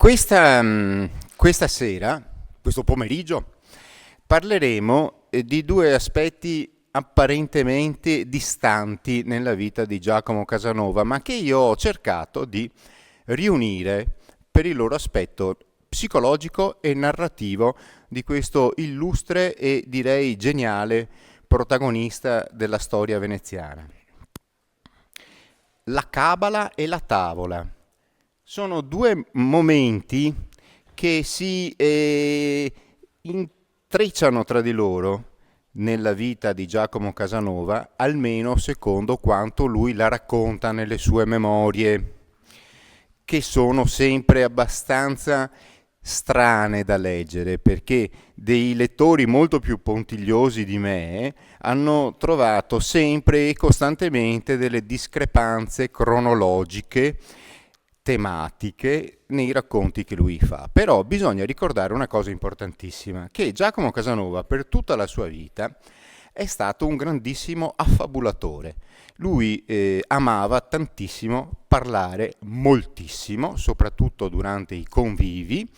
Questa sera, questo pomeriggio, parleremo di due aspetti apparentemente distanti nella vita di Giacomo Casanova, ma che io ho cercato di riunire per il loro aspetto psicologico e narrativo di questo illustre e direi geniale protagonista della storia veneziana. La cabala e la tavola sono due momenti che si intrecciano tra di loro nella vita di Giacomo Casanova, almeno secondo quanto lui la racconta nelle sue memorie, che sono sempre abbastanza strane da leggere, perché dei lettori molto più puntigliosi di me hanno trovato sempre e costantemente delle discrepanze cronologiche, tematiche nei racconti che lui fa. Però bisogna ricordare una cosa importantissima, che Giacomo Casanova per tutta la sua vita è stato un grandissimo affabulatore. Lui amava tantissimo parlare, moltissimo, soprattutto durante i convivi,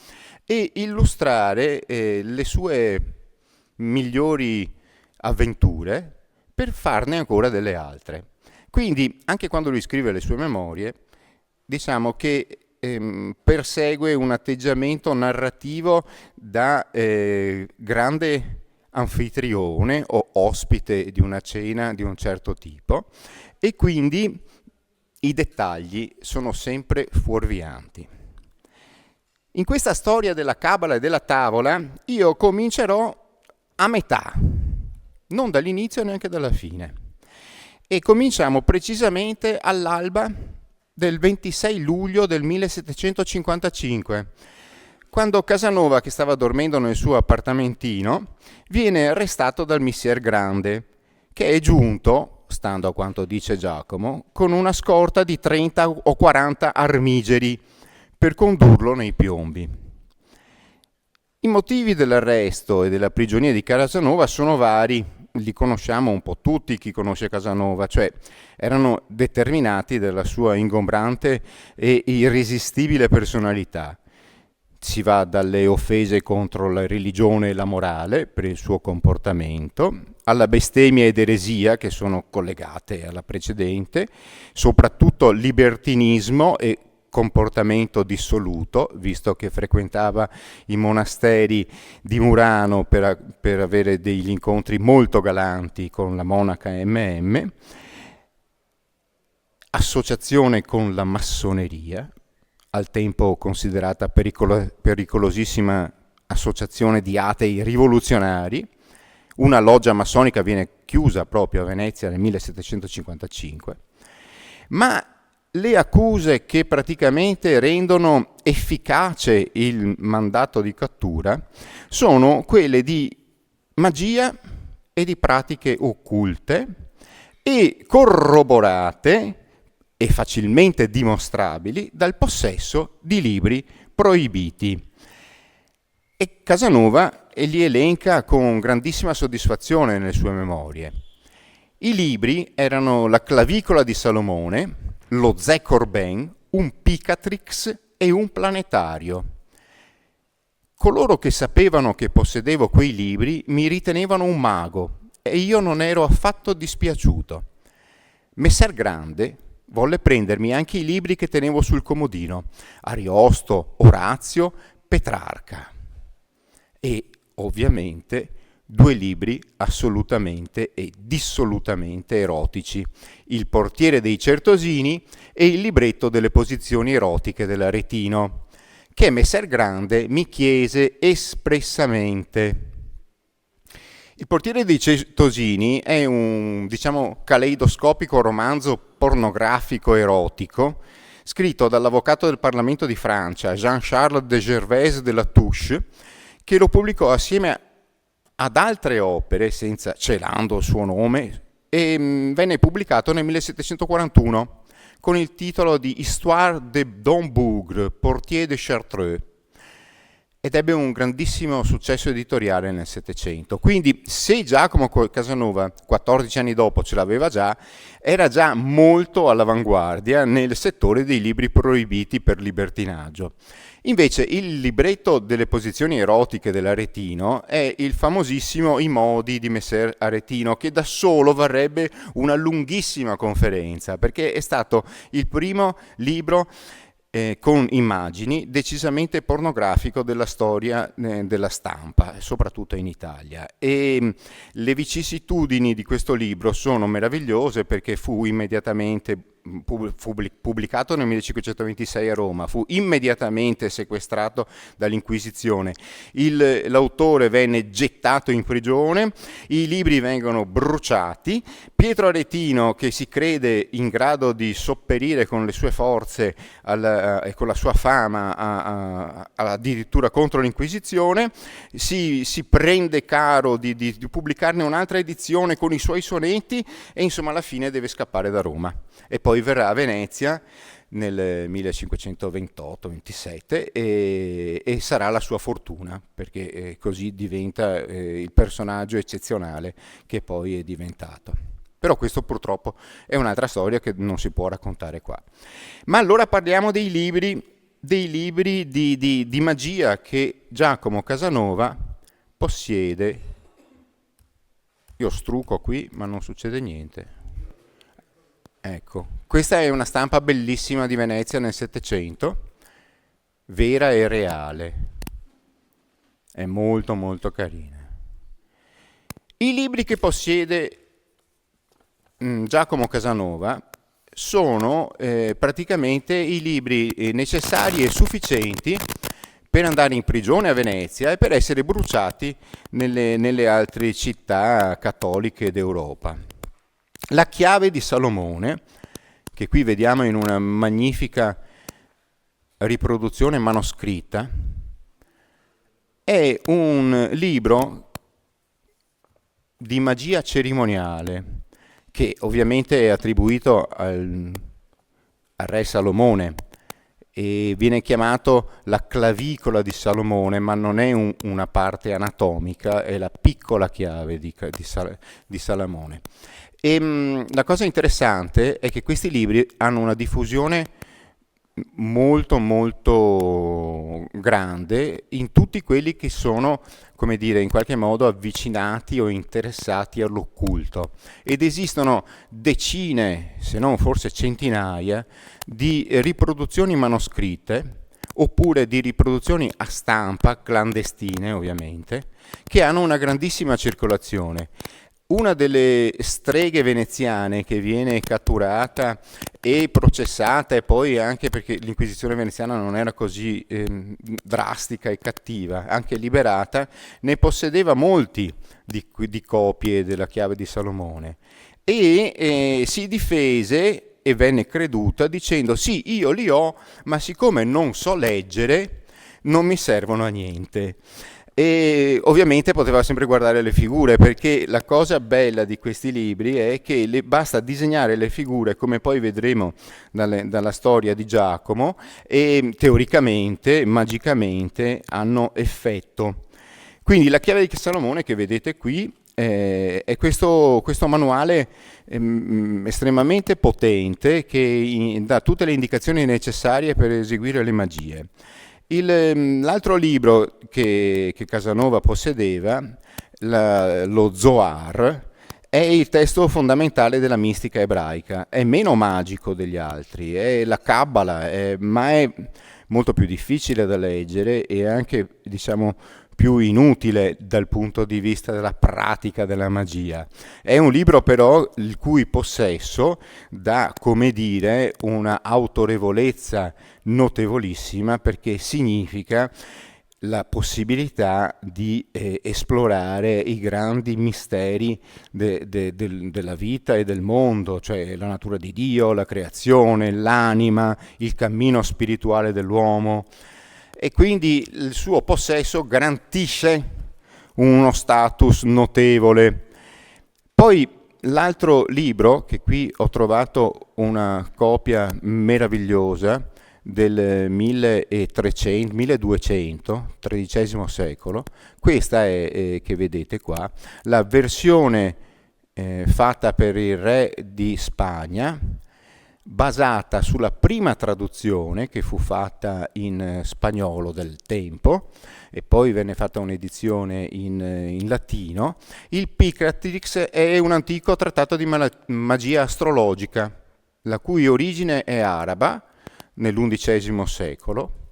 e illustrare le sue migliori avventure per farne ancora delle altre. Quindi, anche quando lui scrive le sue memorie, diciamo che persegue un atteggiamento narrativo da grande anfitrione o ospite di una cena di un certo tipo, e quindi i dettagli sono sempre fuorvianti. In questa storia della cabala e della tavola io comincerò a metà, non dall'inizio neanche dalla fine, e cominciamo precisamente all'alba del 26 luglio del 1755, quando Casanova, che stava dormendo nel suo appartamentino, viene arrestato dal Missier Grande, che è giunto, stando a quanto dice Giacomo, con una scorta di 30 o 40 armigeri per condurlo nei piombi. I motivi dell'arresto e della prigionia di Casanova sono vari, li conosciamo un po' tutti chi conosce Casanova, cioè erano determinati dalla sua ingombrante e irresistibile personalità. Si va dalle offese contro la religione e la morale per il suo comportamento, alla bestemmia ed eresia che sono collegate alla precedente, soprattutto libertinismo e comportamento dissoluto, visto che frequentava i monasteri di Murano per avere degli incontri molto galanti con la monaca MM, associazione con la massoneria, al tempo considerata pericolosissima associazione di atei rivoluzionari. Una loggia massonica viene chiusa proprio a Venezia nel 1755, ma le accuse che praticamente rendono efficace il mandato di cattura sono quelle di magia e di pratiche occulte, e corroborate e facilmente dimostrabili dal possesso di libri proibiti. E Casanova li elenca con grandissima soddisfazione nelle sue memorie. I libri erano la clavicola di Salomone, lo Zé Corbin, un Picatrix e un planetario. Coloro che sapevano che possedevo quei libri mi ritenevano un mago e io non ero affatto dispiaciuto. Messer Grande volle prendermi anche i libri che tenevo sul comodino, Ariosto, Orazio, Petrarca, e ovviamente due libri assolutamente e dissolutamente erotici, Il portiere dei Certosini e il libretto delle posizioni erotiche dell'Aretino, che Messer Grande mi chiese espressamente. Il portiere dei Certosini è un, caleidoscopico romanzo pornografico erotico scritto dall'avvocato del Parlamento di Francia, Jean-Charles de Gervaise de la Touche, che lo pubblicò assieme ad altre opere, celando il suo nome, e venne pubblicato nel 1741 con il titolo di Histoire de Don Bougre, portier de Chartreux, ed ebbe un grandissimo successo editoriale nel Settecento. Quindi se Giacomo Casanova 14 anni dopo ce l'aveva già, era già molto all'avanguardia nel settore dei libri proibiti per libertinaggio. Invece il libretto delle posizioni erotiche dell'Aretino è il famosissimo I modi di Messer Aretino, che da solo varrebbe una lunghissima conferenza, perché è stato il primo libro con immagini decisamente pornografico della storia della stampa, soprattutto in Italia. E le vicissitudini di questo libro sono meravigliose, perché fu immediatamente pubblicato nel 1526 a Roma, fu immediatamente sequestrato dall'Inquisizione, l'autore venne gettato in prigione, i libri vengono bruciati, Pietro Aretino, che si crede in grado di sopperire con le sue forze e con la sua fama addirittura contro l'Inquisizione, si prende caro di pubblicarne un'altra edizione con i suoi sonetti e insomma alla fine deve scappare da Roma. E poi verrà a Venezia nel 1528-27 e sarà la sua fortuna, perché così diventa il personaggio eccezionale che poi è diventato. Però questo purtroppo è un'altra storia che non si può raccontare qua. Ma allora parliamo dei libri di magia che Giacomo Casanova possiede. Io struco qui, ma non succede niente. Ecco, questa è una stampa bellissima di Venezia nel Settecento, vera e reale, è molto molto carina. I libri che possiede Giacomo Casanova sono praticamente i libri necessari e sufficienti per andare in prigione a Venezia e per essere bruciati nelle altre città cattoliche d'Europa. La chiave di Salomone, che qui vediamo in una magnifica riproduzione manoscritta, è un libro di magia cerimoniale che ovviamente è attribuito al re Salomone e viene chiamato la clavicola di Salomone, ma non è una parte anatomica, è la piccola chiave di Salomone. E la cosa interessante è che questi libri hanno una diffusione molto molto grande in tutti quelli che sono, come dire, in qualche modo avvicinati o interessati all'occulto, ed esistono decine, se non forse centinaia, di riproduzioni manoscritte oppure di riproduzioni a stampa, clandestine ovviamente, che hanno una grandissima circolazione. Una delle streghe veneziane che viene catturata e processata, e poi anche perché l'Inquisizione veneziana non era così drastica e cattiva, anche liberata, ne possedeva molti di copie della chiave di Salomone e si difese e venne creduta dicendo: sì, io li ho, ma siccome non so leggere non mi servono a niente. E ovviamente poteva sempre guardare le figure, perché la cosa bella di questi libri è che basta disegnare le figure, come poi vedremo dalla storia di Giacomo, e teoricamente, magicamente, hanno effetto. Quindi la chiave di Salomone che vedete qui è questo manuale estremamente potente che dà tutte le indicazioni necessarie per eseguire le magie. L'altro libro che Casanova possedeva, lo Zohar, è il testo fondamentale della mistica ebraica, è meno magico degli altri, è la Kabbala, ma è molto più difficile da leggere e anche, diciamo, più inutile dal punto di vista della pratica della magia. È un libro però il cui possesso dà, come dire, una autorevolezza notevolissima, perché significa la possibilità di esplorare i grandi misteri della vita e del mondo, cioè la natura di Dio, la creazione, l'anima, il cammino spirituale dell'uomo. E quindi il suo possesso garantisce uno status notevole. Poi l'altro libro, che qui ho trovato una copia meravigliosa, del 1200, XIII secolo, questa è, che vedete qua, la versione fatta per il re di Spagna, basata sulla prima traduzione che fu fatta in spagnolo del tempo e poi venne fatta un'edizione in latino. Il Picatrix è un antico trattato di magia astrologica, la cui origine è araba nell'undicesimo secolo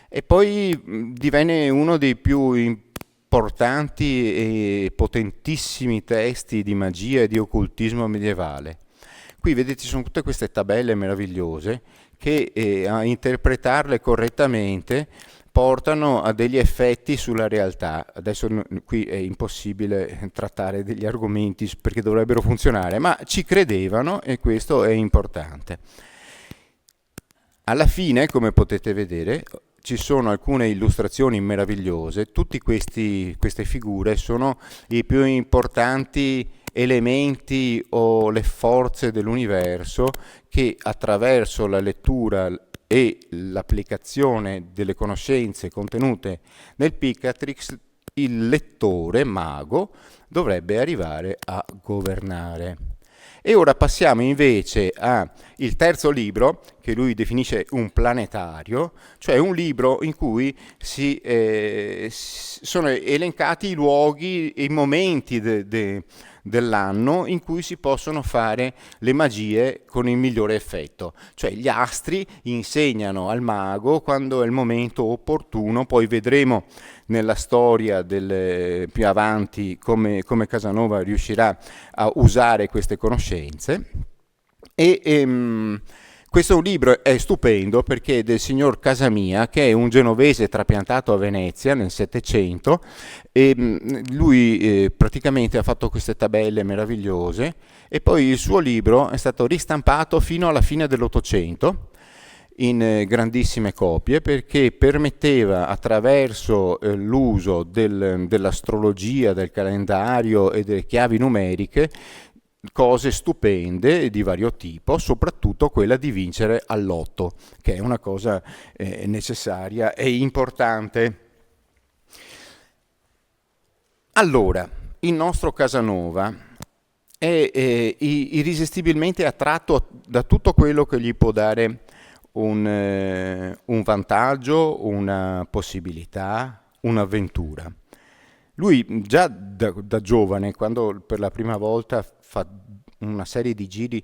e poi divenne uno dei più importanti e potentissimi testi di magia e di occultismo medievale. Qui vedete ci sono tutte queste tabelle meravigliose che a interpretarle correttamente portano a degli effetti sulla realtà. Adesso qui è impossibile trattare degli argomenti perché dovrebbero funzionare, ma ci credevano e questo è importante. Alla fine, come potete vedere, ci sono alcune illustrazioni meravigliose. Tutte queste figure sono i più importanti elementi o le forze dell'universo che attraverso la lettura e l'applicazione delle conoscenze contenute nel Picatrix il lettore mago dovrebbe arrivare a governare. E ora passiamo invece al terzo libro, che lui definisce un planetario, cioè un libro in cui sono elencati i luoghi e i momenti dell'anno in cui si possono fare le magie con il migliore effetto. Cioè gli astri insegnano al mago quando è il momento opportuno, poi vedremo nella storia più avanti come Casanova riuscirà a usare queste conoscenze. Questo libro è stupendo perché è del signor Casamia, che è un genovese trapiantato a Venezia nel Settecento, e lui praticamente ha fatto queste tabelle meravigliose e poi il suo libro è stato ristampato fino alla fine dell'Ottocento in grandissime copie perché permetteva attraverso l'uso dell'astrologia, del calendario e delle chiavi numeriche cose stupende di vario tipo, soprattutto quella di vincere all'otto, che è una cosa necessaria e importante. Allora, il nostro Casanova è irresistibilmente attratto da tutto quello che gli può dare un vantaggio, una possibilità, un'avventura. Lui già da giovane, quando per la prima volta fa una serie di giri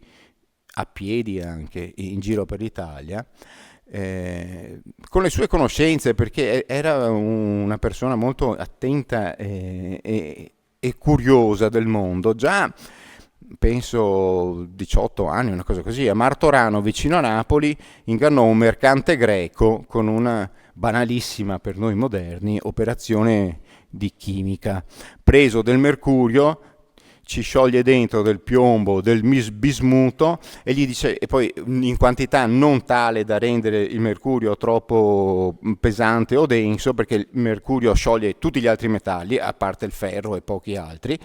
a piedi anche in giro per l'Italia, con le sue conoscenze, perché era una persona molto attenta e curiosa del mondo, già penso 18 anni, una cosa così, a Martorano, vicino a Napoli, ingannò un mercante greco con una banalissima per noi moderni operazione di chimica. Preso del mercurio, ci scioglie dentro del piombo, del bismuto e gli dice, e poi in quantità non tale da rendere il mercurio troppo pesante o denso, perché il mercurio scioglie tutti gli altri metalli, a parte il ferro e pochi altri,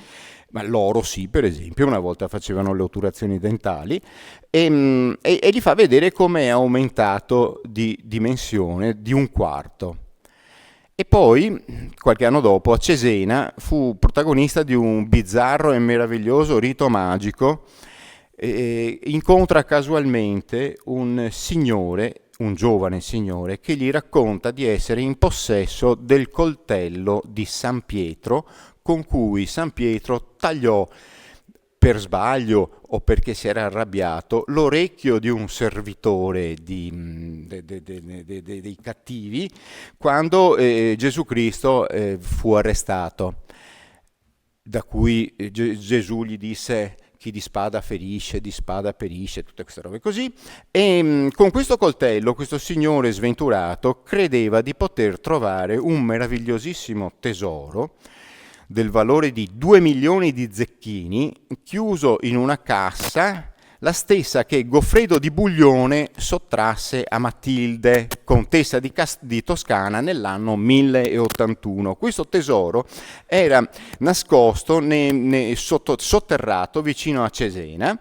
ma l'oro sì, per esempio, una volta facevano le otturazioni dentali, e gli fa vedere come è aumentato di dimensione di un quarto. E poi, qualche anno dopo, a Cesena fu protagonista di un bizzarro e meraviglioso rito magico. Incontra casualmente un signore, un giovane signore, che gli racconta di essere in possesso del coltello di San Pietro, con cui San Pietro tagliò per sbaglio o perché si era arrabbiato l'orecchio di un servitore dei cattivi quando Gesù Cristo fu arrestato, da cui Gesù gli disse chi di spada ferisce, di spada perisce, tutte queste robe così, e con questo coltello questo signore sventurato credeva di poter trovare un meravigliosissimo tesoro del valore di 2 milioni di zecchini, chiuso in una cassa, la stessa che Goffredo di Buglione sottrasse a Matilde, contessa di Toscana, nell'anno 1081. Questo tesoro era nascosto sotterrato vicino a Cesena,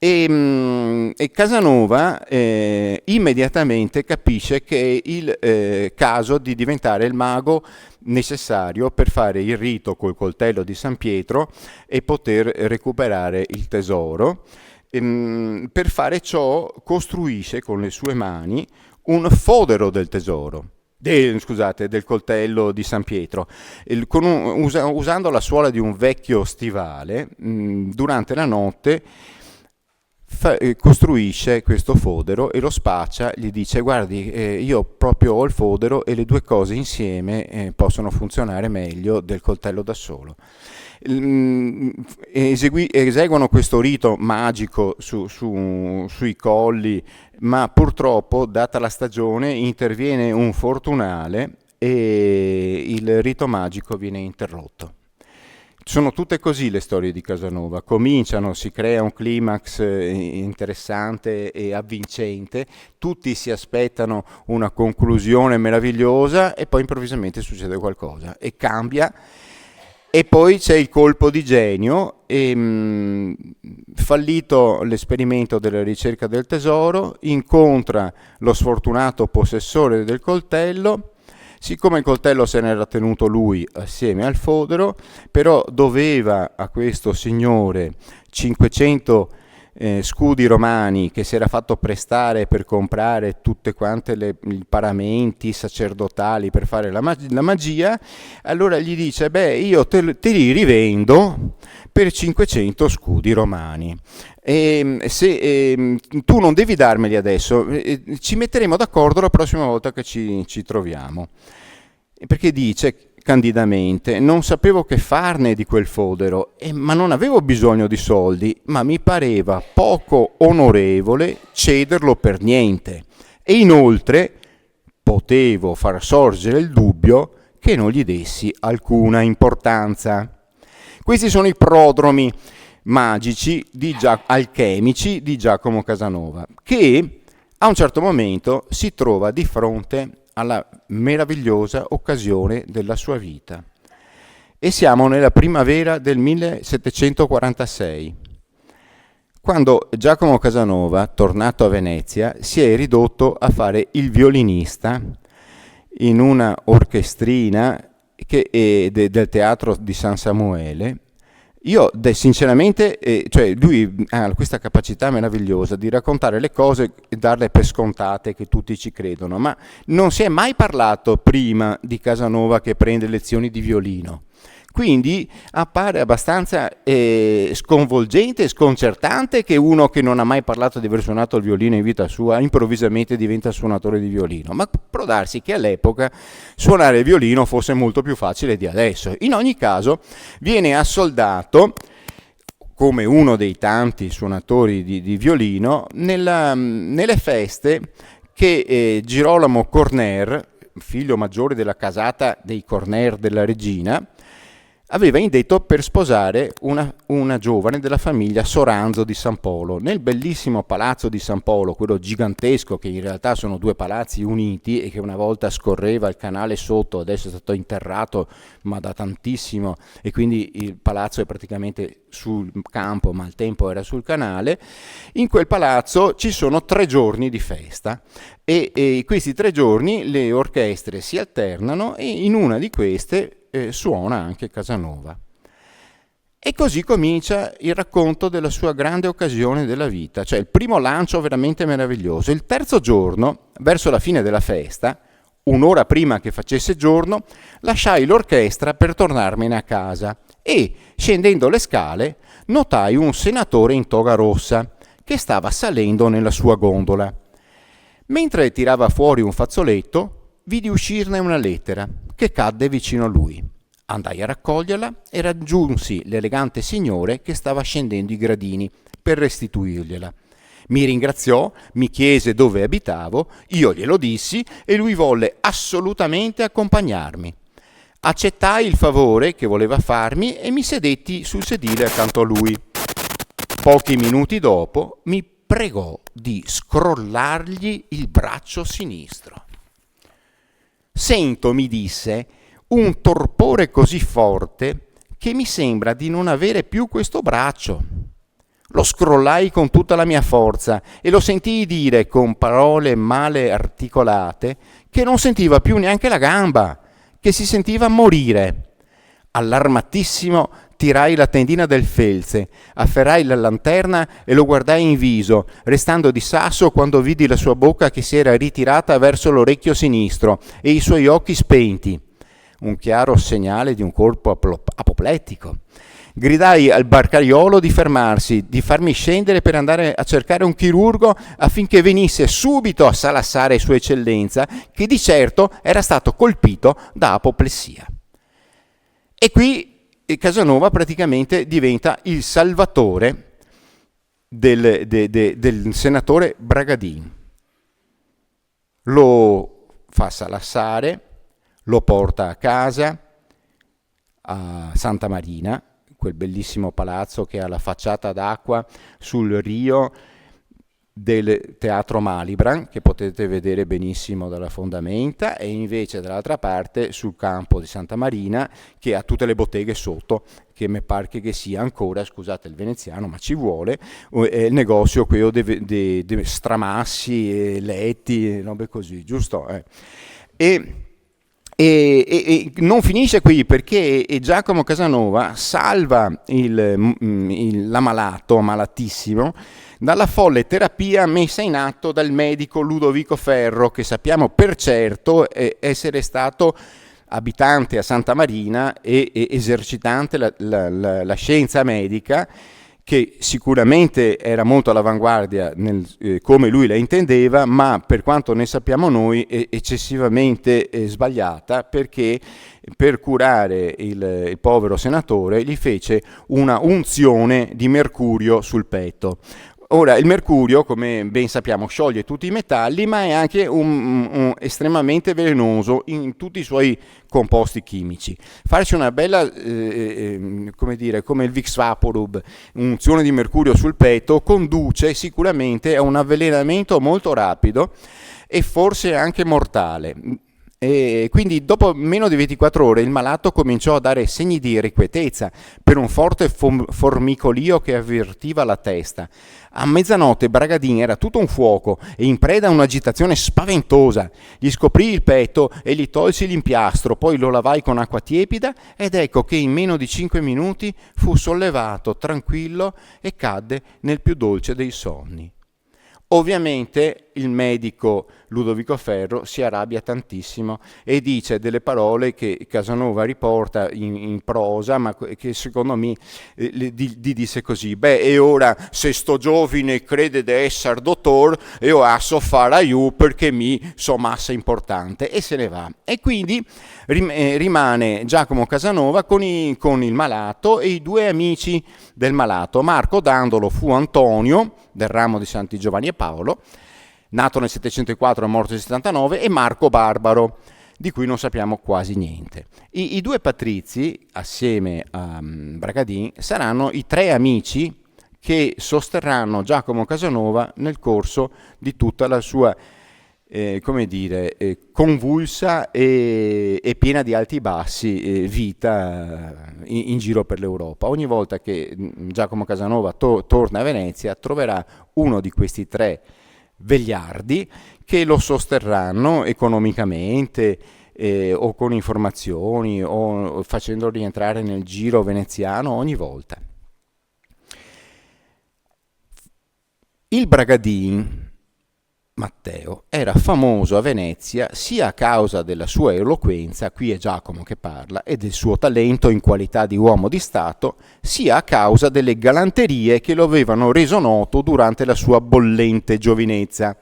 e Casanova immediatamente capisce che è il caso di diventare il mago necessario per fare il rito col coltello di San Pietro e poter recuperare il tesoro. Per fare ciò costruisce con le sue mani un fodero del tesoro. Del coltello di San Pietro, usando la suola di un vecchio stivale, durante la notte costruisce questo fodero e lo spaccia, gli dice: guardi, io proprio ho il fodero e le due cose insieme possono funzionare meglio del coltello da solo. Eseguono questo rito magico sui colli, ma purtroppo, data la stagione, interviene un fortunale e il rito magico viene interrotto. Sono tutte così le storie di Casanova: cominciano, si crea un climax interessante e avvincente, tutti si aspettano una conclusione meravigliosa e poi improvvisamente succede qualcosa e cambia. E poi c'è il colpo di genio, fallito l'esperimento della ricerca del tesoro, incontra lo sfortunato possessore del coltello. Siccome il coltello se n'era tenuto lui assieme al fodero, però doveva a questo signore 500 scudi romani che si era fatto prestare per comprare tutte quante i paramenti sacerdotali per fare la magia, allora gli dice: beh, io te li rivendo per 500 scudi romani. Tu non devi darmeli adesso, ci metteremo d'accordo la prossima volta che ci troviamo. Perché dice candidamente: non sapevo che farne di quel fodero, ma non avevo bisogno di soldi, ma mi pareva poco onorevole cederlo per niente, e inoltre potevo far sorgere il dubbio che non gli dessi alcuna importanza. Questi sono i prodromi magici alchemici di Giacomo Casanova, che a un certo momento si trova di fronte alla meravigliosa occasione della sua vita. E siamo nella primavera del 1746, quando Giacomo Casanova, tornato a Venezia, si è ridotto a fare il violinista in una orchestrina del teatro di San Samuele. Io sinceramente, cioè lui ha questa capacità meravigliosa di raccontare le cose e darle per scontate che tutti ci credono, ma non si è mai parlato prima di Casanova che prende lezioni di violino. Quindi appare abbastanza sconvolgente e sconcertante che uno che non ha mai parlato di aver suonato il violino in vita sua improvvisamente diventa suonatore di violino, ma può darsi che all'epoca suonare il violino fosse molto più facile di adesso. In ogni caso viene assoldato come uno dei tanti suonatori di violino nelle feste che Girolamo Corner, figlio maggiore della casata dei Corner della regina, aveva indetto per sposare una giovane della famiglia Soranzo di San Polo, nel bellissimo palazzo di San Polo, quello gigantesco che in realtà sono due palazzi uniti e che una volta scorreva il canale sotto, adesso è stato interrato ma da tantissimo, e quindi il palazzo è praticamente sul campo ma al tempo era sul canale. In quel palazzo ci sono 3 giorni di festa e questi 3 giorni le orchestre si alternano e in una di queste suona anche Casanova. E così comincia il racconto della sua grande occasione della vita, cioè il primo lancio veramente meraviglioso. Il terzo giorno, verso la fine della festa, un'ora prima che facesse giorno, lasciai l'orchestra per tornarmene a casa e, scendendo le scale, notai un senatore in toga rossa che stava salendo nella sua gondola. Mentre tirava fuori un fazzoletto, vidi uscirne una lettera che cadde vicino a lui. Andai a raccoglierla e raggiunsi l'elegante signore che stava scendendo i gradini per restituirgliela. Mi ringraziò, mi chiese dove abitavo, io glielo dissi e lui volle assolutamente accompagnarmi. Accettai il favore che voleva farmi e mi sedetti sul sedile accanto a lui. Pochi minuti dopo mi pregò di scrollargli il braccio sinistro. Sento, mi disse, un torpore così forte che mi sembra di non avere più questo braccio. Lo scrollai con tutta la mia forza e lo sentii dire con parole male articolate che non sentiva più neanche la gamba, che si sentiva morire. Allarmatissimo, tirai la tendina del felze, afferrai la lanterna e lo guardai in viso, restando di sasso quando vidi la sua bocca che si era ritirata verso l'orecchio sinistro e i suoi occhi spenti. Un chiaro segnale di un colpo apoplettico. Gridai al barcaiolo di fermarsi, di farmi scendere per andare a cercare un chirurgo affinché venisse subito a salassare Sua Eccellenza, che di certo era stato colpito da apoplessia. E qui Casanova praticamente diventa il salvatore del senatore Bragadin. Lo fa salassare, lo porta a casa, a Santa Marina, quel bellissimo palazzo che ha la facciata d'acqua sul Rio del Teatro Malibran, che potete vedere benissimo dalla fondamenta, e invece dall'altra parte sul campo di Santa Marina, che ha tutte le botteghe sotto, che mi pare che sia ancora, scusate il veneziano, ma ci vuole, il negozio quello dei stramassi, letti, robe così, giusto? E non finisce qui, perché Giacomo Casanova salva l'ammalato, malatissimo, dalla folle terapia messa in atto dal medico Ludovico Ferro, che sappiamo per certo essere stato abitante a Santa Marina e esercitante la scienza medica, che sicuramente era molto all'avanguardia come lui la intendeva, ma per quanto ne sappiamo noi è eccessivamente sbagliata, perché per curare il povero senatore gli fece una unzione di mercurio sul petto. Ora, il mercurio, come ben sappiamo, scioglie tutti i metalli, ma è anche estremamente velenoso in tutti i suoi composti chimici. Farci una bella, come dire, come il Vicks Vaporub, unzione di mercurio sul petto, conduce sicuramente a un avvelenamento molto rapido e forse anche mortale. E quindi dopo meno di 24 ore il malato cominciò a dare segni di irrequietezza per un forte formicolio che avvertiva la testa. A mezzanotte Bragadin era tutto un fuoco e in preda a un'agitazione spaventosa. Gli scoprì il petto e gli tolsi l'impiastro, poi lo lavai con acqua tiepida ed ecco che in meno di 5 minuti fu sollevato, tranquillo, e cadde nel più dolce dei sonni. Ovviamente il medico Ludovico Ferro si arrabbia tantissimo e dice delle parole che Casanova riporta in prosa, ma che secondo me disse così: beh, e ora se sto giovine crede di essere dottor, io asso fare io perché mi so massa importante, e se ne va. E quindi rimane Giacomo Casanova con il malato e i due amici del malato. Marco Dandolo fu Antonio del ramo di Santi Giovanni e Paolo, nato nel 704 e morto nel 79, e Marco Barbaro, di cui non sappiamo quasi niente. I due patrizi, assieme a Bragadin, saranno i tre amici che sosterranno Giacomo Casanova nel corso di tutta la sua convulsa e piena di alti e bassi vita in giro per l'Europa. Ogni volta che Giacomo Casanova torna a Venezia troverà uno di questi tre vegliardi che lo sosterranno economicamente o con informazioni o facendolo rientrare nel giro veneziano ogni volta. Il Bragadin Matteo era famoso a Venezia sia a causa della sua eloquenza, qui è Giacomo che parla, e del suo talento in qualità di uomo di Stato, sia a causa delle galanterie che lo avevano reso noto durante la sua bollente giovinezza.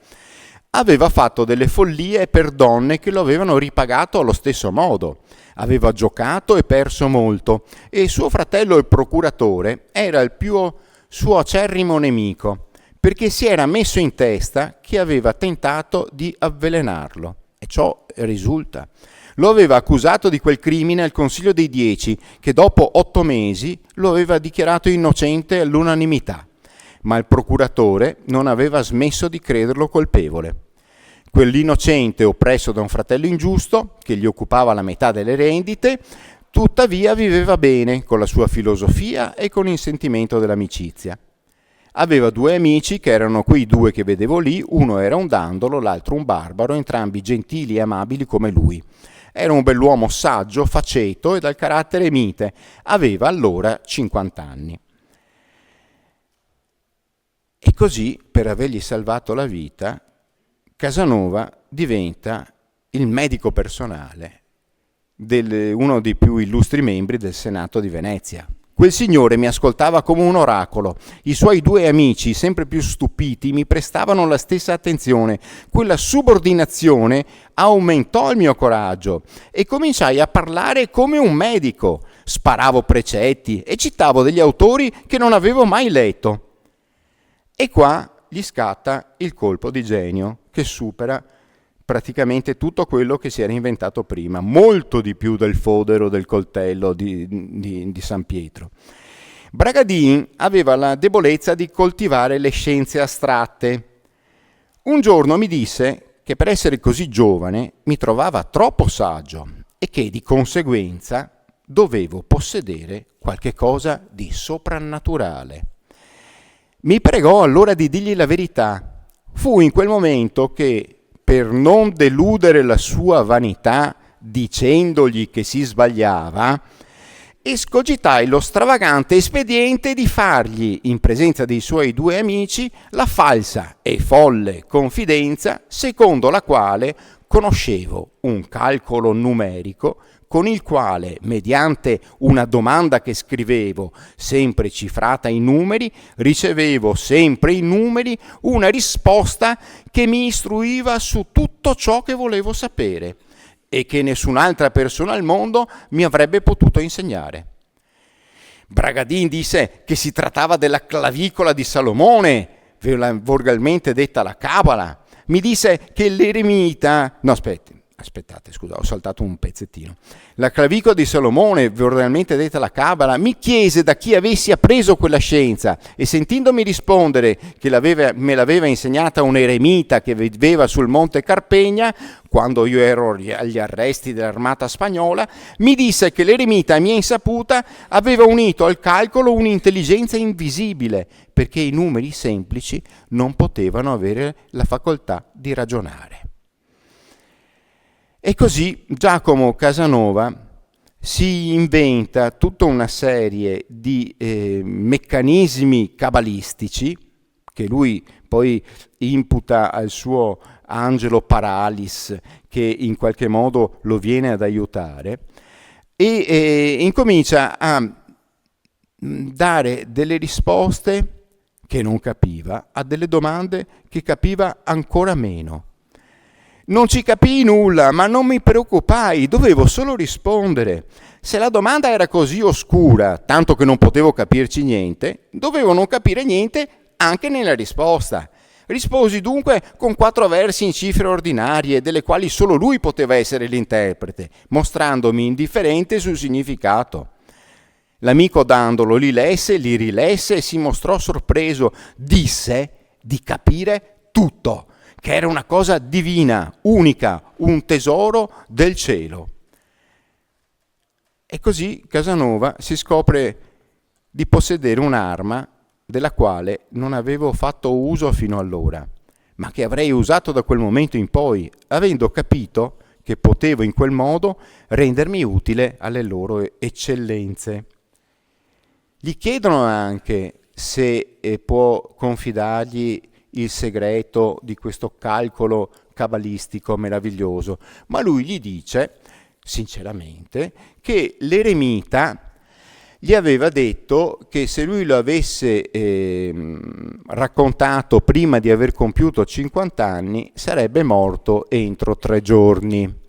Aveva fatto delle follie per donne che lo avevano ripagato allo stesso modo. Aveva giocato e perso molto, e suo fratello il procuratore era il più suo acerrimo nemico, perché si era messo in testa che aveva tentato di avvelenarlo, e ciò risulta. Lo aveva accusato di quel crimine al Consiglio dei 10, che dopo 8 mesi lo aveva dichiarato innocente all'unanimità, ma il procuratore non aveva smesso di crederlo colpevole. Quell'innocente, oppresso da un fratello ingiusto, che gli occupava la metà delle rendite, tuttavia viveva bene con la sua filosofia e con il sentimento dell'amicizia. Aveva due amici che erano quei due che vedevo lì, uno era un Dandolo, l'altro un Barbaro, entrambi gentili e amabili come lui. Era un bell'uomo saggio, faceto e dal carattere mite. Aveva allora 50 anni. E così, per avergli salvato la vita, Casanova diventa il medico personale di uno dei più illustri membri del Senato di Venezia. Quel signore mi ascoltava come un oracolo. I suoi due amici, sempre più stupiti, mi prestavano la stessa attenzione. Quella subordinazione aumentò il mio coraggio e cominciai a parlare come un medico. Sparavo precetti e citavo degli autori che non avevo mai letto. E qua gli scatta il colpo di genio che supera praticamente tutto quello che si era inventato prima, molto di più del fodero, del coltello di San Pietro. Bragadin aveva la debolezza di coltivare le scienze astratte. Un giorno mi disse che per essere così giovane mi trovava troppo saggio e che di conseguenza dovevo possedere qualche cosa di soprannaturale. Mi pregò allora di dirgli la verità. Fu in quel momento che, per non deludere la sua vanità dicendogli che si sbagliava, escogitai lo stravagante espediente di fargli, in presenza dei suoi due amici, la falsa e folle confidenza secondo la quale conoscevo un calcolo numerico con il quale, mediante una domanda che scrivevo, sempre cifrata in numeri, ricevevo sempre in numeri una risposta che mi istruiva su tutto ciò che volevo sapere e che nessun'altra persona al mondo mi avrebbe potuto insegnare. Bragadin disse che si trattava della clavicola di Salomone, volgarmente detta la Cabala. Mi disse che l'eremita... No, aspettate, scusa, ho saltato un pezzettino. La clavicola di Salomone, veramente detta la Cabala, mi chiese da chi avessi appreso quella scienza e sentendomi rispondere che me l'aveva insegnata un eremita che viveva sul Monte Carpegna, quando io ero agli arresti dell'armata spagnola, mi disse che l'eremita a mia insaputa aveva unito al calcolo un'intelligenza invisibile, perché i numeri semplici non potevano avere la facoltà di ragionare. E così Giacomo Casanova si inventa tutta una serie di meccanismi cabalistici che lui poi imputa al suo angelo Paralis, che in qualche modo lo viene ad aiutare, e incomincia a dare delle risposte che non capiva a delle domande che capiva ancora meno. Non ci capii nulla, ma non mi preoccupai, dovevo solo rispondere. Se la domanda era così oscura, tanto che non potevo capirci niente, dovevo non capire niente anche nella risposta. Risposi dunque con 4 versi in cifre ordinarie, delle quali solo lui poteva essere l'interprete, mostrandomi indifferente sul significato. L'amico Dandolo li lesse, li rilesse e si mostrò sorpreso. Disse di capire tutto, che era una cosa divina, unica, un tesoro del cielo. E così Casanova si scopre di possedere un'arma della quale non avevo fatto uso fino allora, ma che avrei usato da quel momento in poi, avendo capito che potevo in quel modo rendermi utile alle loro eccellenze. Gli chiedono anche se può confidargli il segreto di questo calcolo cabalistico meraviglioso, ma lui gli dice sinceramente che l'eremita gli aveva detto che se lui lo avesse raccontato prima di aver compiuto 50 anni sarebbe morto entro 3 giorni.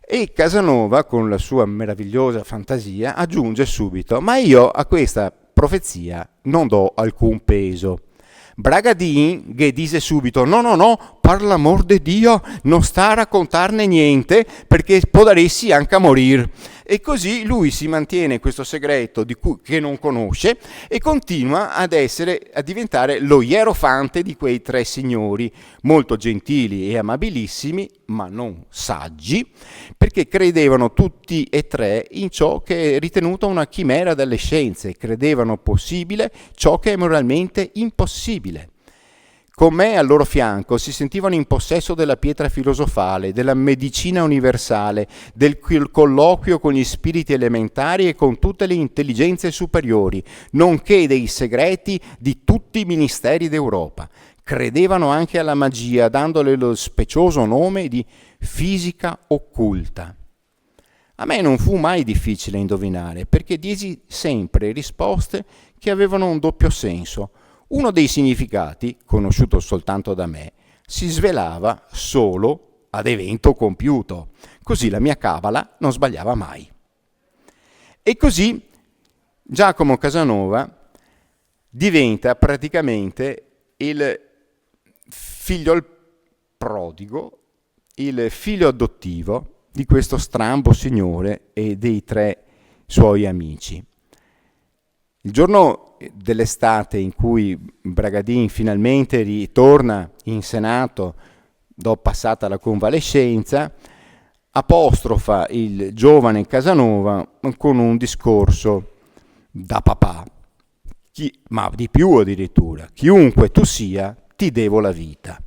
E Casanova, con la sua meravigliosa fantasia, aggiunge subito: ma io a questa profezia non do alcun peso. Bragadin che dice subito: no, per l'amor di Dio non sta a raccontarne niente perché potresti anche a morire. E così lui si mantiene questo segreto che non conosce e continua a diventare lo ierofante di quei 3 signori, molto gentili e amabilissimi, ma non saggi, perché credevano tutti e 3 in ciò che è ritenuto una chimera delle scienze, credevano possibile ciò che è moralmente impossibile. Con me al loro fianco si sentivano in possesso della pietra filosofale, della medicina universale, del colloquio con gli spiriti elementari e con tutte le intelligenze superiori, nonché dei segreti di tutti i ministeri d'Europa. Credevano anche alla magia, dandole lo specioso nome di fisica occulta. A me non fu mai difficile indovinare, perché diesi sempre risposte che avevano un doppio senso. Uno dei significati, conosciuto soltanto da me, si svelava solo ad evento compiuto. Così la mia cabala non sbagliava mai. E così Giacomo Casanova diventa praticamente il figlio prodigo, il figlio adottivo di questo strambo signore e dei 3 suoi amici. Il giorno dell'estate in cui Bragadin finalmente ritorna in Senato, dopo passata la convalescenza, apostrofa il giovane Casanova con un discorso da papà, ma di più addirittura: chiunque tu sia, ti devo la vita.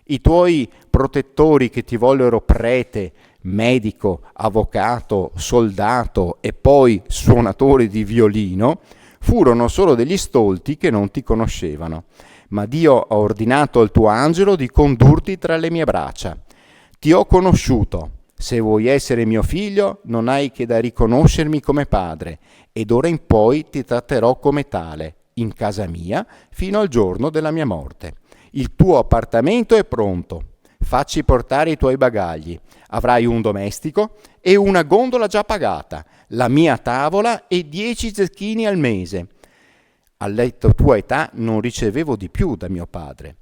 I tuoi protettori che ti vollero prete, medico, avvocato, soldato e poi suonatore di violino furono solo degli stolti che non ti conoscevano, ma Dio ha ordinato al tuo angelo di condurti tra le mie braccia. Ti ho conosciuto, se vuoi essere mio figlio non hai che da riconoscermi come padre, ed ora in poi ti tratterò come tale, in casa mia, fino al giorno della mia morte. Il tuo appartamento è pronto, facci portare i tuoi bagagli, avrai un domestico e una gondola già pagata, la mia tavola e 10 zecchini al mese. Alla tua età non ricevevo di più da mio padre.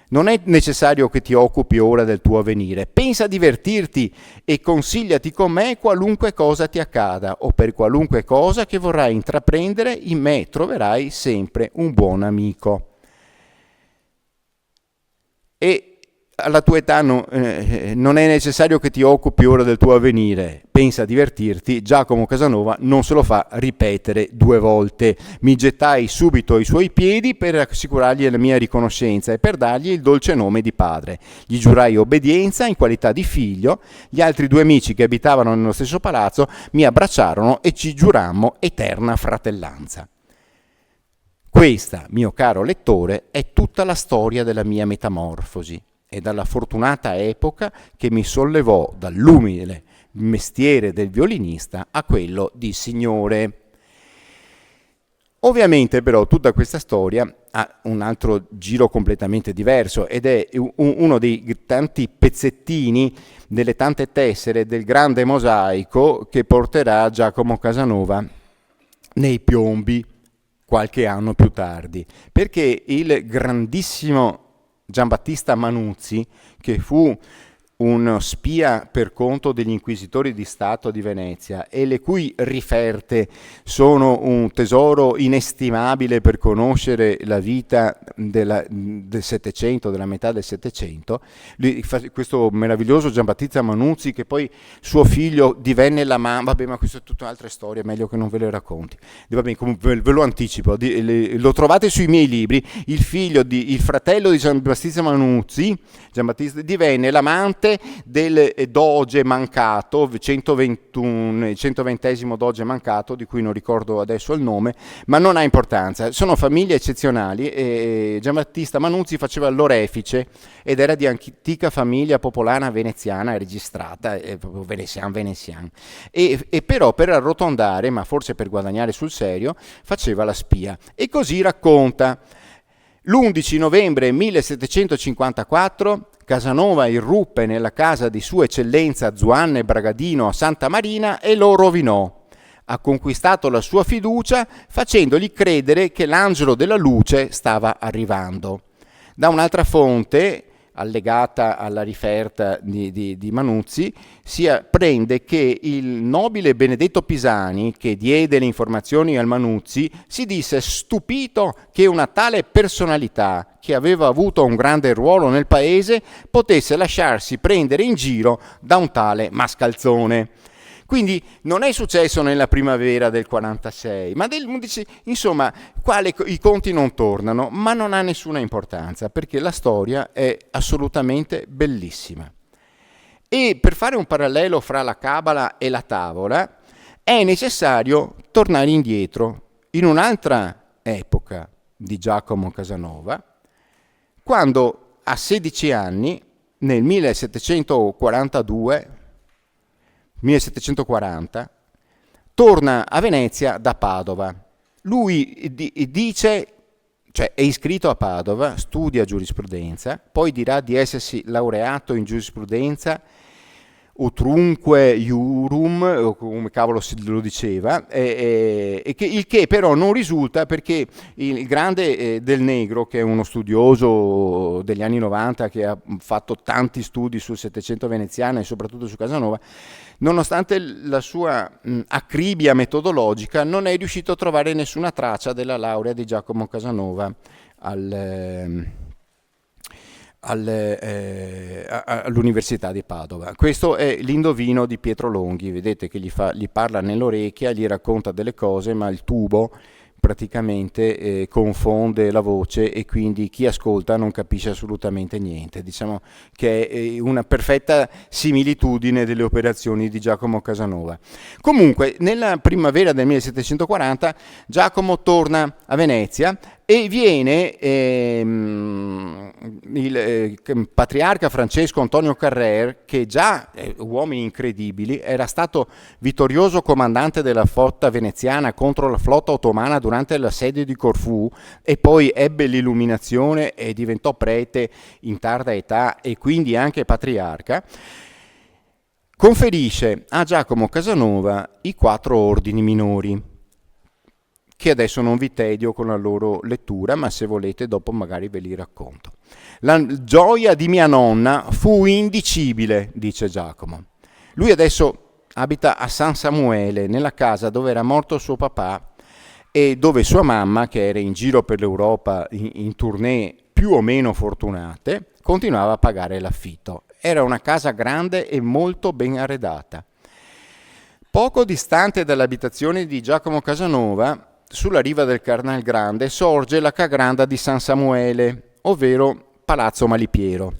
Non è necessario che ti occupi ora del tuo avvenire, pensa a divertirti e consigliati con me qualunque cosa ti accada o per qualunque cosa che vorrai intraprendere, in me troverai sempre un buon amico. E alla tua età non è necessario che ti occupi ora del tuo avvenire, pensa a divertirti. Giacomo Casanova non se lo fa ripetere 2 volte. Mi gettai subito ai suoi piedi per assicurargli la mia riconoscenza e per dargli il dolce nome di padre. Gli giurai obbedienza in qualità di figlio. Gli altri 2 amici che abitavano nello stesso palazzo mi abbracciarono e ci giurammo eterna fratellanza. Questa, mio caro lettore, è tutta la storia della mia metamorfosi e dalla fortunata epoca che mi sollevò dall'umile mestiere del violinista a quello di signore. Ovviamente però tutta questa storia ha un altro giro completamente diverso ed è uno dei tanti pezzettini, delle tante tessere del grande mosaico che porterà Giacomo Casanova nei piombi qualche anno più tardi, perché il grandissimo Giambattista Manuzzi, che fu uno spia per conto degli inquisitori di Stato di Venezia e le cui riferte sono un tesoro inestimabile per conoscere la vita del Settecento, della metà del Settecento, questo meraviglioso Giambattista Manuzzi, che poi suo figlio divenne vabbè, ma questa è tutta un'altra storia, è meglio che non ve le racconti. Vabbè, comunque ve lo anticipo, lo trovate sui miei libri. Il fratello di Giambattista Manuzzi, Giambattista, divenne l'amante del doge mancato, 120esimo doge mancato, di cui non ricordo adesso il nome, ma non ha importanza. Sono famiglie eccezionali e Giambattista Manuzzi faceva l'orefice ed era di antica famiglia popolana veneziana registrata, venezian. E però per arrotondare, ma forse per guadagnare sul serio, faceva la spia. E così racconta: l'11 novembre 1754 Casanova irruppe nella casa di Sua Eccellenza Zuanne Bragadino a Santa Marina e lo rovinò. Ha conquistato la sua fiducia facendogli credere che l'angelo della luce stava arrivando. Da un'altra fonte, allegata alla riferta di Manuzzi, si apprende che il nobile Benedetto Pisani, che diede le informazioni al Manuzzi, si disse stupito che una tale personalità, che aveva avuto un grande ruolo nel paese, potesse lasciarsi prendere in giro da un tale mascalzone. Quindi non è successo nella primavera del 46, ma insomma, i conti non tornano, ma non ha nessuna importanza, perché la storia è assolutamente bellissima. E per fare un parallelo fra la Cabala e la tavola, è necessario tornare indietro in un'altra epoca di Giacomo Casanova, quando a 16 anni, nel 1740, torna a Venezia da Padova. Lui dice, cioè è iscritto a Padova, studia giurisprudenza, poi dirà di essersi laureato in giurisprudenza utrunque iurum, o come cavolo lo diceva, il che però non risulta, perché il grande Del Negro, che è uno studioso degli anni 90 che ha fatto tanti studi sul Settecento veneziano e soprattutto su Casanova, nonostante la sua acribia metodologica, non è riuscito a trovare nessuna traccia della laurea di Giacomo Casanova all'Università di Padova. Questo è l'indovino di Pietro Longhi, vedete che gli parla nell'orecchia, gli racconta delle cose, ma il tubo praticamente confonde la voce e quindi chi ascolta non capisce assolutamente niente. Diciamo che è una perfetta similitudine delle operazioni di Giacomo Casanova. Comunque, nella primavera del 1740 Giacomo torna a Venezia e viene il patriarca Francesco Antonio Carrer, che già, uomini incredibili, era stato vittorioso comandante della flotta veneziana contro la flotta ottomana durante l'assedio di Corfù, e poi ebbe l'illuminazione e diventò prete in tarda età e quindi anche patriarca. Conferisce a Giacomo Casanova i 4 ordini minori, che adesso non vi tedio con la loro lettura, ma se volete dopo magari ve li racconto. La gioia di mia nonna fu indicibile, dice Giacomo. Lui adesso abita a San Samuele, nella casa dove era morto suo papà e dove sua mamma, che era in giro per l'Europa in tournée più o meno fortunate, continuava a pagare l'affitto. Era una casa grande e molto ben arredata. Poco distante dall'abitazione di Giacomo Casanova, sulla riva del Canal Grande, sorge la Cagranda di San Samuele, ovvero Palazzo Malipiero.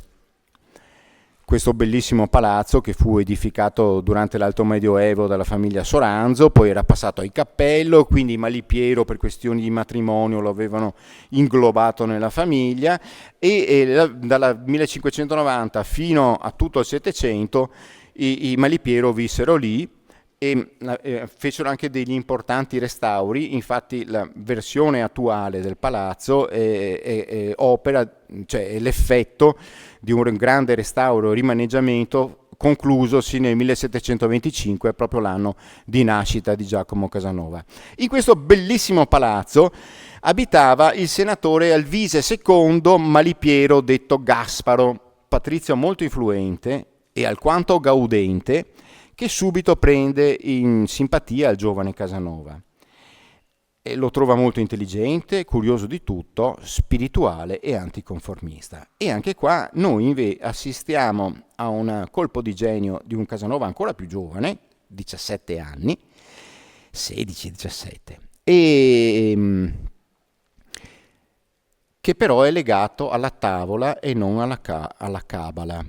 Questo bellissimo palazzo, che fu edificato durante l'Alto Medioevo dalla famiglia Soranzo, poi era passato ai Cappello, quindi Malipiero per questioni di matrimonio lo avevano inglobato nella famiglia, e dal 1590 fino a tutto il Settecento i Malipiero vissero lì, e fecero anche degli importanti restauri. Infatti la versione attuale del palazzo è l'effetto di un grande restauro e rimaneggiamento conclusosi nel 1725, proprio l'anno di nascita di Giacomo Casanova. In questo bellissimo palazzo abitava il senatore Alvise II Malipiero, detto Gasparo, patrizio molto influente e alquanto gaudente, che subito prende in simpatia il giovane Casanova. E lo trova molto intelligente, curioso di tutto, spirituale e anticonformista. E anche qua noi assistiamo a un colpo di genio di un Casanova ancora più giovane, 17 anni, 16-17, e che però è legato alla tavola e non alla cabala.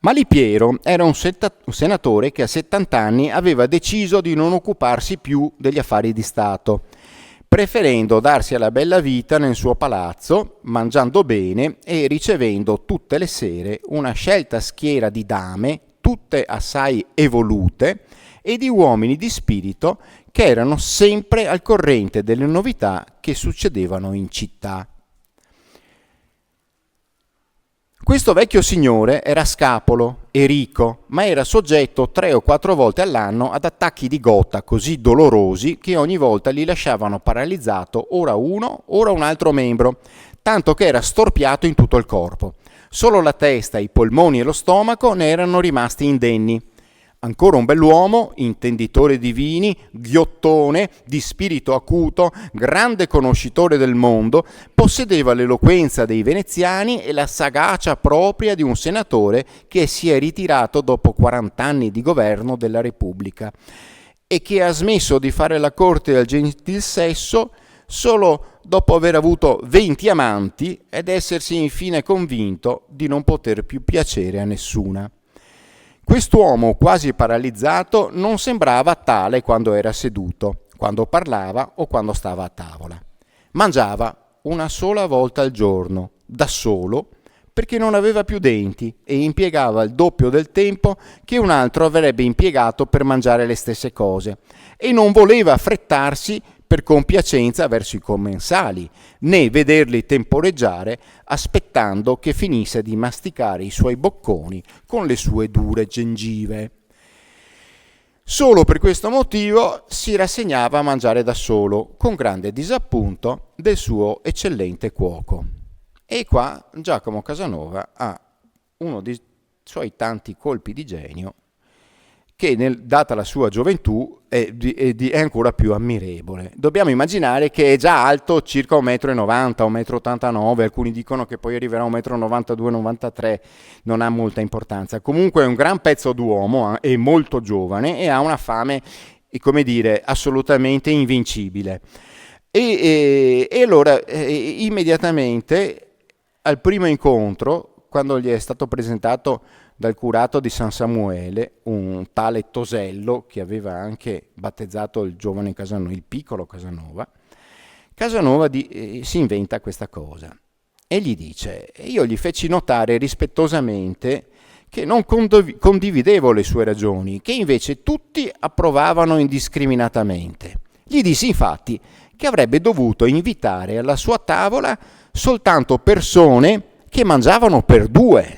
Malipiero era un senatore che a 70 anni aveva deciso di non occuparsi più degli affari di Stato, preferendo darsi alla bella vita nel suo palazzo, mangiando bene e ricevendo tutte le sere una scelta schiera di dame, tutte assai evolute, e di uomini di spirito che erano sempre al corrente delle novità che succedevano in città. Questo vecchio signore era scapolo e ricco, ma era soggetto 3 o 4 volte all'anno ad attacchi di gotta così dolorosi che ogni volta gli lasciavano paralizzato ora uno, ora un altro membro, tanto che era storpiato in tutto il corpo. Solo la testa, i polmoni e lo stomaco ne erano rimasti indenni. Ancora un bell'uomo, intenditore di vini, ghiottone, di spirito acuto, grande conoscitore del mondo, possedeva l'eloquenza dei veneziani e la sagacia propria di un senatore che si è ritirato dopo 40 anni di governo della Repubblica e che ha smesso di fare la corte al gentil sesso solo dopo aver avuto 20 amanti ed essersi infine convinto di non poter più piacere a nessuna. Quest'uomo quasi paralizzato non sembrava tale quando era seduto, quando parlava o quando stava a tavola. Mangiava una sola volta al giorno, da solo, perché non aveva più denti e impiegava il doppio del tempo che un altro avrebbe impiegato per mangiare le stesse cose e non voleva affrettarsi per compiacenza verso i commensali, né vederli temporeggiare aspettando che finisse di masticare i suoi bocconi con le sue dure gengive. Solo per questo motivo si rassegnava a mangiare da solo, con grande disappunto del suo eccellente cuoco. E qua Giacomo Casanova ha uno dei suoi tanti colpi di genio che, data la sua gioventù, è ancora più ammirevole. Dobbiamo immaginare che è già alto circa 1,90 m, 1,89 m, alcuni dicono che poi arriverà a 1,92 m, 93 m, non ha molta importanza. Comunque è un gran pezzo d'uomo, è molto giovane e ha una fame, come dire, assolutamente invincibile. E allora, immediatamente, al primo incontro, quando gli è stato presentato dal curato di San Samuele, un tale Tosello che aveva anche battezzato il giovane Casanova, il piccolo Casanova, si inventa questa cosa e gli dice: io gli feci notare rispettosamente che non condividevo le sue ragioni, che invece tutti approvavano indiscriminatamente. Gli dissi infatti che avrebbe dovuto invitare alla sua tavola soltanto persone che mangiavano per due.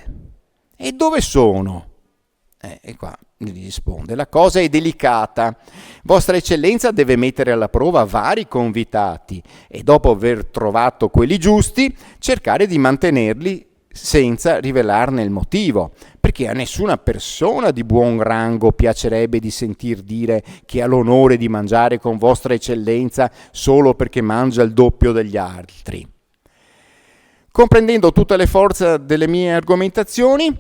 E dove sono? E qua gli risponde: la cosa è delicata. Vostra Eccellenza deve mettere alla prova vari convitati e dopo aver trovato quelli giusti cercare di mantenerli senza rivelarne il motivo, perché a nessuna persona di buon rango piacerebbe di sentir dire che ha l'onore di mangiare con Vostra Eccellenza solo perché mangia il doppio degli altri. Comprendendo tutte le forze delle mie argomentazioni,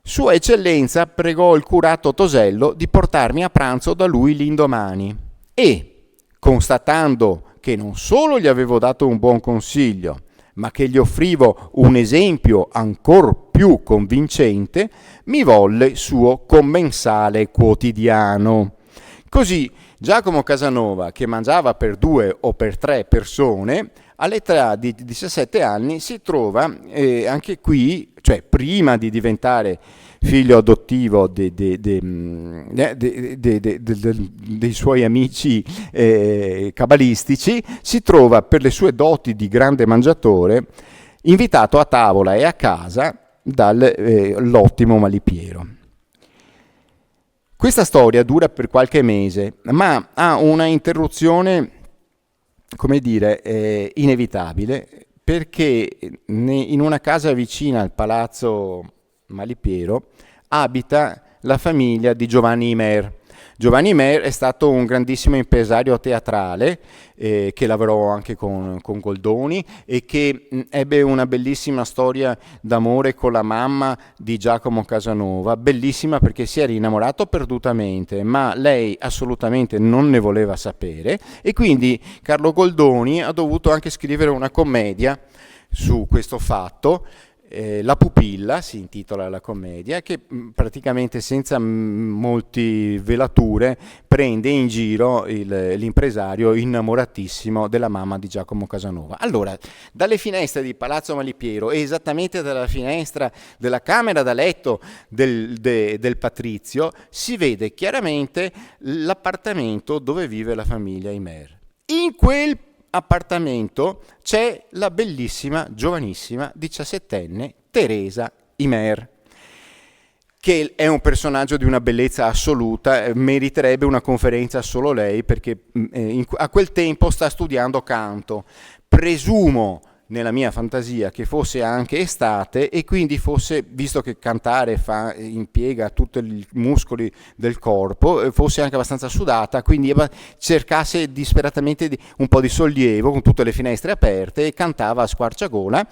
Sua Eccellenza pregò il curato Tosello di portarmi a pranzo da lui l'indomani e, constatando che non solo gli avevo dato un buon consiglio, ma che gli offrivo un esempio ancor più convincente, mi volle suo commensale quotidiano. Così Giacomo Casanova, che mangiava per 2 o per 3 persone, all'età di 17 anni si trova anche qui, cioè prima di diventare figlio adottivo dei suoi amici cabalistici, si trova per le sue doti di grande mangiatore invitato a tavola e a casa dall'ottimo Malipiero. Questa storia dura per qualche mese, ma ha una interruzione, come dire, inevitabile, perché in una casa vicina al palazzo Malipiero abita la famiglia di Giovanni Ymer. Giovanni Ymer è stato un grandissimo impresario teatrale che lavorò anche con Goldoni e che ebbe una bellissima storia d'amore con la mamma di Giacomo Casanova, bellissima perché si era innamorato perdutamente, ma lei assolutamente non ne voleva sapere e quindi Carlo Goldoni ha dovuto anche scrivere una commedia su questo fatto. La pupilla si intitola la commedia, che praticamente senza molti velature prende in giro l'impresario innamoratissimo della mamma di Giacomo Casanova. Allora, dalle finestre di Palazzo Malipiero e esattamente dalla finestra della camera da letto del Patrizio si vede chiaramente l'appartamento dove vive la famiglia Ymer. In quel appartamento c'è la bellissima, giovanissima, 17enne Teresa Ymer, che è un personaggio di una bellezza assoluta, meriterebbe una conferenza solo lei perché a quel tempo sta studiando canto. Presumo nella mia fantasia che fosse anche estate e quindi fosse, visto che cantare impiega tutti i muscoli del corpo, fosse anche abbastanza sudata, quindi cercasse disperatamente un po' di sollievo con tutte le finestre aperte e cantava a squarciagola.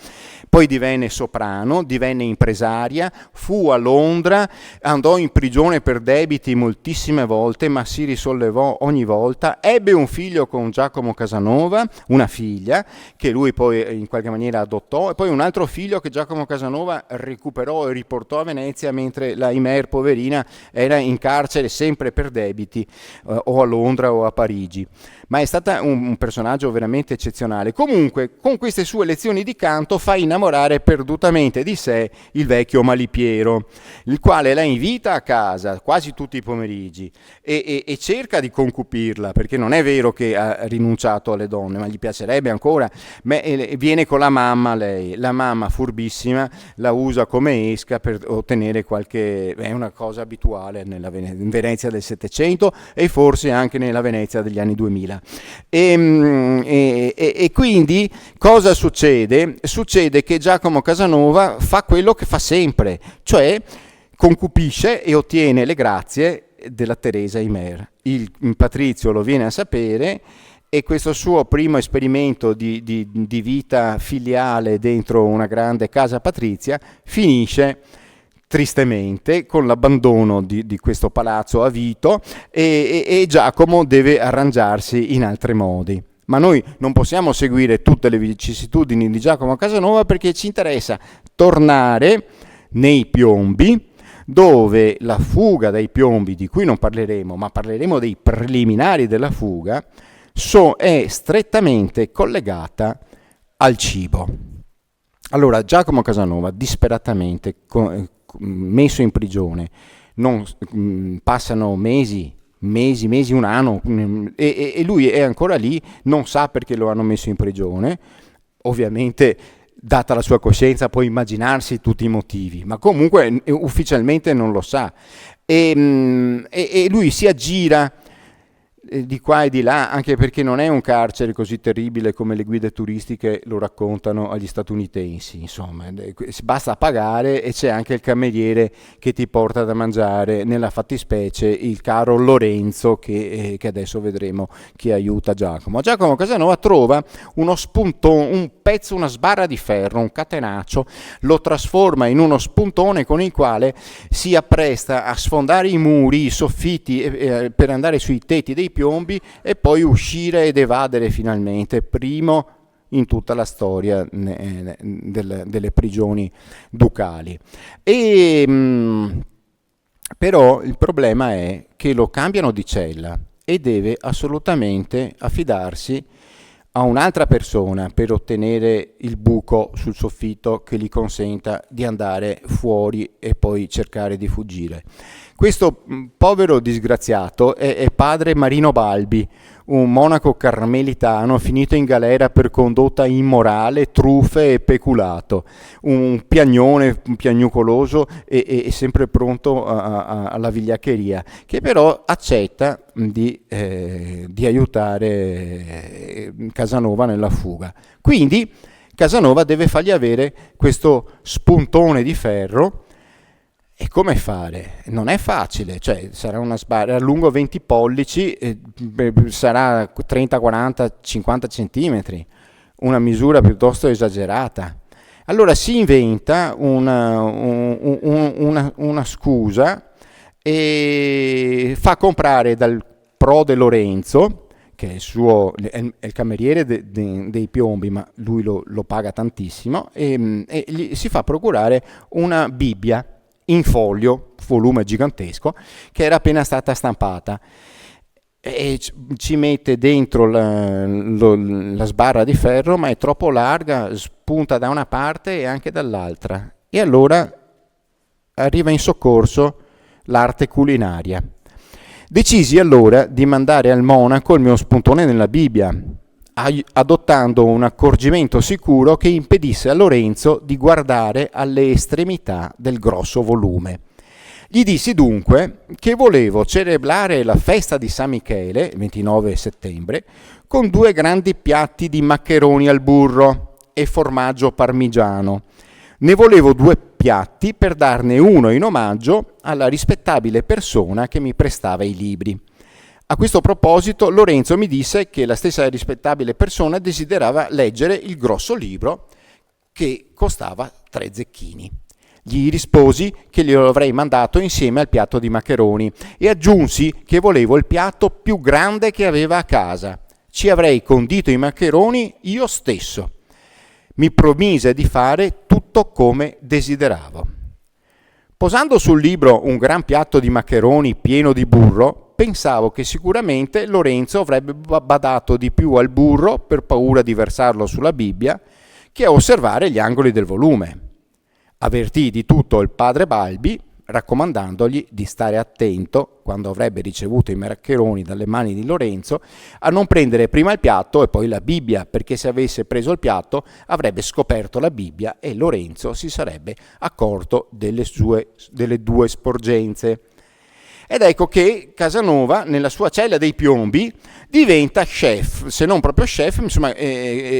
Poi divenne soprano, divenne impresaria, fu a Londra, andò in prigione per debiti moltissime volte, ma si risollevò ogni volta, ebbe un figlio con Giacomo Casanova, una figlia che lui poi in qualche maniera adottò, e poi un altro figlio che Giacomo Casanova recuperò e riportò a Venezia, mentre la Imer, poverina, era in carcere sempre per debiti, o a Londra o a Parigi. Ma è stata un personaggio veramente eccezionale. Comunque, con queste sue lezioni di canto fa innamorare perdutamente di sé il vecchio Malipiero, il quale la invita a casa quasi tutti i pomeriggi e cerca di concupirla, perché non è vero che ha rinunciato alle donne, ma gli piacerebbe ancora. Viene con la mamma lei, la mamma furbissima la usa come esca per ottenere qualche... è una cosa abituale in Venezia del Settecento e forse anche nella Venezia degli anni 2000. E quindi cosa succede? Succede che Giacomo Casanova fa quello che fa sempre, cioè concupisce e ottiene le grazie della Teresa Imer. Il Patrizio lo viene a sapere e questo suo primo esperimento di vita filiale dentro una grande casa patrizia finisce tristemente con l'abbandono di questo palazzo a Vito e Giacomo deve arrangiarsi in altri modi. Ma noi non possiamo seguire tutte le vicissitudini di Giacomo Casanova perché ci interessa tornare nei Piombi, dove la fuga dai Piombi, di cui non parleremo, ma parleremo dei preliminari della fuga, è strettamente collegata al cibo. Allora, Giacomo Casanova, disperatamente messo in prigione, passano mesi, un anno, e lui è ancora lì, non sa perché lo hanno messo in prigione, ovviamente data la sua coscienza può immaginarsi tutti i motivi, ma comunque ufficialmente non lo sa, e lui si aggira di qua e di là, anche perché non è un carcere così terribile come le guide turistiche lo raccontano agli statunitensi, insomma, basta pagare e c'è anche il cameriere che ti porta da mangiare, nella fattispecie il caro Lorenzo che adesso vedremo che aiuta Giacomo. Giacomo Casanova trova uno spuntone, un pezzo, una sbarra di ferro, un catenaccio, lo trasforma in uno spuntone con il quale si appresta a sfondare i muri, i soffitti per andare sui tetti dei Piombi e poi uscire ed evadere finalmente, primo in tutta la storia delle prigioni ducali. Però il problema è che lo cambiano di cella e deve assolutamente affidarsi a un'altra persona per ottenere il buco sul soffitto che gli consenta di andare fuori e poi cercare di fuggire. Questo povero disgraziato è padre Marino Balbi, un monaco carmelitano finito in galera per condotta immorale, truffe e peculato, un piagnone, un piagnucoloso e sempre pronto alla vigliaccheria, che però accetta di aiutare Casanova nella fuga. Quindi Casanova deve fargli avere questo spuntone di ferro. E come fare? Non è facile, cioè sarà una sbarra lungo 20 pollici, sarà 30, 40, 50 centimetri, una misura piuttosto esagerata. Allora si inventa una scusa e fa comprare dal prode Lorenzo, che è il cameriere dei Piombi, ma lui lo paga tantissimo, e si fa procurare una Bibbia in foglio, volume gigantesco, che era appena stata stampata, e ci mette dentro la sbarra di ferro, ma è troppo larga, spunta da una parte e anche dall'altra, e allora arriva in soccorso l'arte culinaria. Decisi allora di mandare al monaco il mio spuntone nella Bibbia, adottando un accorgimento sicuro che impedisse a Lorenzo di guardare alle estremità del grosso volume. Gli dissi dunque che volevo celebrare la festa di San Michele, 29 settembre, con 2 grandi piatti di maccheroni al burro e formaggio parmigiano. Ne volevo 2 piatti per darne uno in omaggio alla rispettabile persona che mi prestava i libri. A questo proposito Lorenzo mi disse che la stessa rispettabile persona desiderava leggere il grosso libro che costava 3 zecchini. Gli risposi che glielo avrei mandato insieme al piatto di maccheroni e aggiunsi che volevo il piatto più grande che aveva a casa. Ci avrei condito i maccheroni io stesso. Mi promise di fare tutto come desideravo. Posando sul libro un gran piatto di maccheroni pieno di burro, pensavo che sicuramente Lorenzo avrebbe badato di più al burro per paura di versarlo sulla Bibbia che a osservare gli angoli del volume. Avvertì di tutto il padre Balbi, raccomandandogli di stare attento, quando avrebbe ricevuto i maccheroni dalle mani di Lorenzo, a non prendere prima il piatto e poi la Bibbia, perché se avesse preso il piatto avrebbe scoperto la Bibbia e Lorenzo si sarebbe accorto delle 2 sporgenze. Ed ecco che Casanova, nella sua cella dei piombi, diventa chef, se non proprio chef, insomma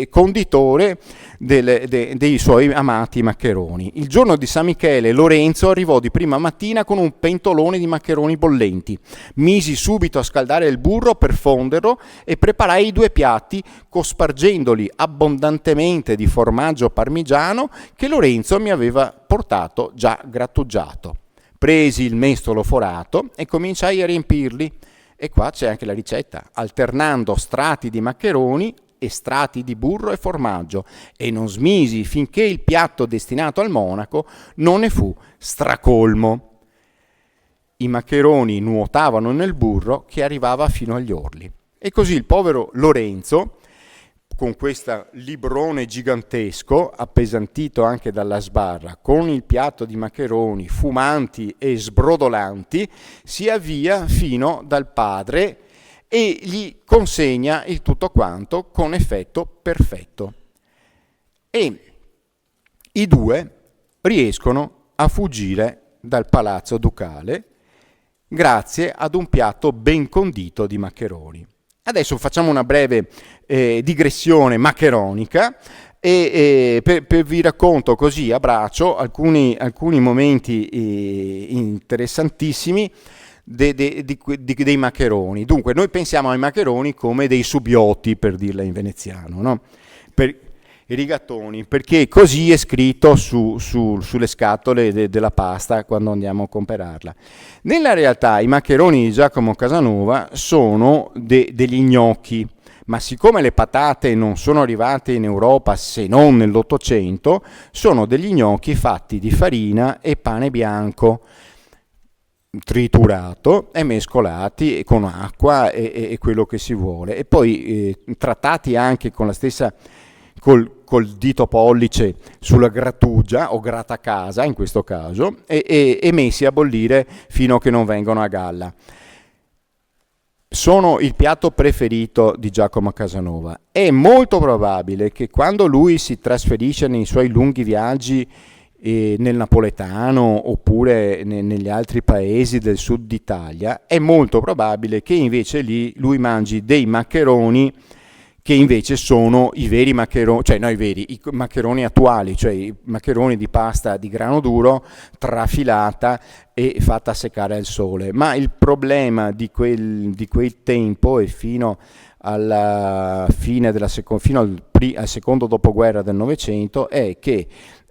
conditore dei suoi amati maccheroni. Il giorno di San Michele Lorenzo arrivò di prima mattina con un pentolone di maccheroni bollenti. Misi subito a scaldare il burro per fonderlo e preparai i 2 piatti, cospargendoli abbondantemente di formaggio parmigiano che Lorenzo mi aveva portato già grattugiato. Presi il mestolo forato e cominciai a riempirli. E qua c'è anche la ricetta, alternando strati di maccheroni e strati di burro e formaggio, e non smisi finché il piatto destinato al monaco non ne fu stracolmo. I maccheroni nuotavano nel burro che arrivava fino agli orli. E così il povero Lorenzo, con questo librone gigantesco, appesantito anche dalla sbarra, con il piatto di maccheroni fumanti e sbrodolanti, si avvia fino dal padre e gli consegna il tutto quanto con effetto perfetto. E i 2 riescono a fuggire dal palazzo ducale grazie ad un piatto ben condito di maccheroni. Adesso facciamo una breve digressione maccheronica e vi racconto così a braccio alcuni momenti interessantissimi dei maccheroni. Dunque noi pensiamo ai maccheroni come dei subbiotti, per dirla in veneziano, no? I rigatoni, perché così è scritto sulle scatole della pasta quando andiamo a comprarla. Nella realtà i maccheroni di Giacomo Casanova sono degli gnocchi, ma siccome le patate non sono arrivate in Europa se non nell'800, sono degli gnocchi fatti di farina e pane bianco triturato e mescolati con acqua e quello che si vuole, e poi trattati anche con la stessa col dito pollice sulla grattugia o grattacasa in questo caso e messi a bollire fino a che non vengono a galla. Sono il piatto preferito di Giacomo Casanova. È molto probabile che quando lui si trasferisce nei suoi lunghi viaggi nel napoletano oppure negli altri paesi del sud d'Italia, è molto probabile che invece lì lui mangi dei maccheroni che invece sono i veri maccheroni, cioè no, i maccheroni attuali, cioè i maccheroni di pasta di grano duro trafilata e fatta seccare al sole. Ma il problema di quel tempo e fino alla fine fino al secondo dopoguerra del Novecento è che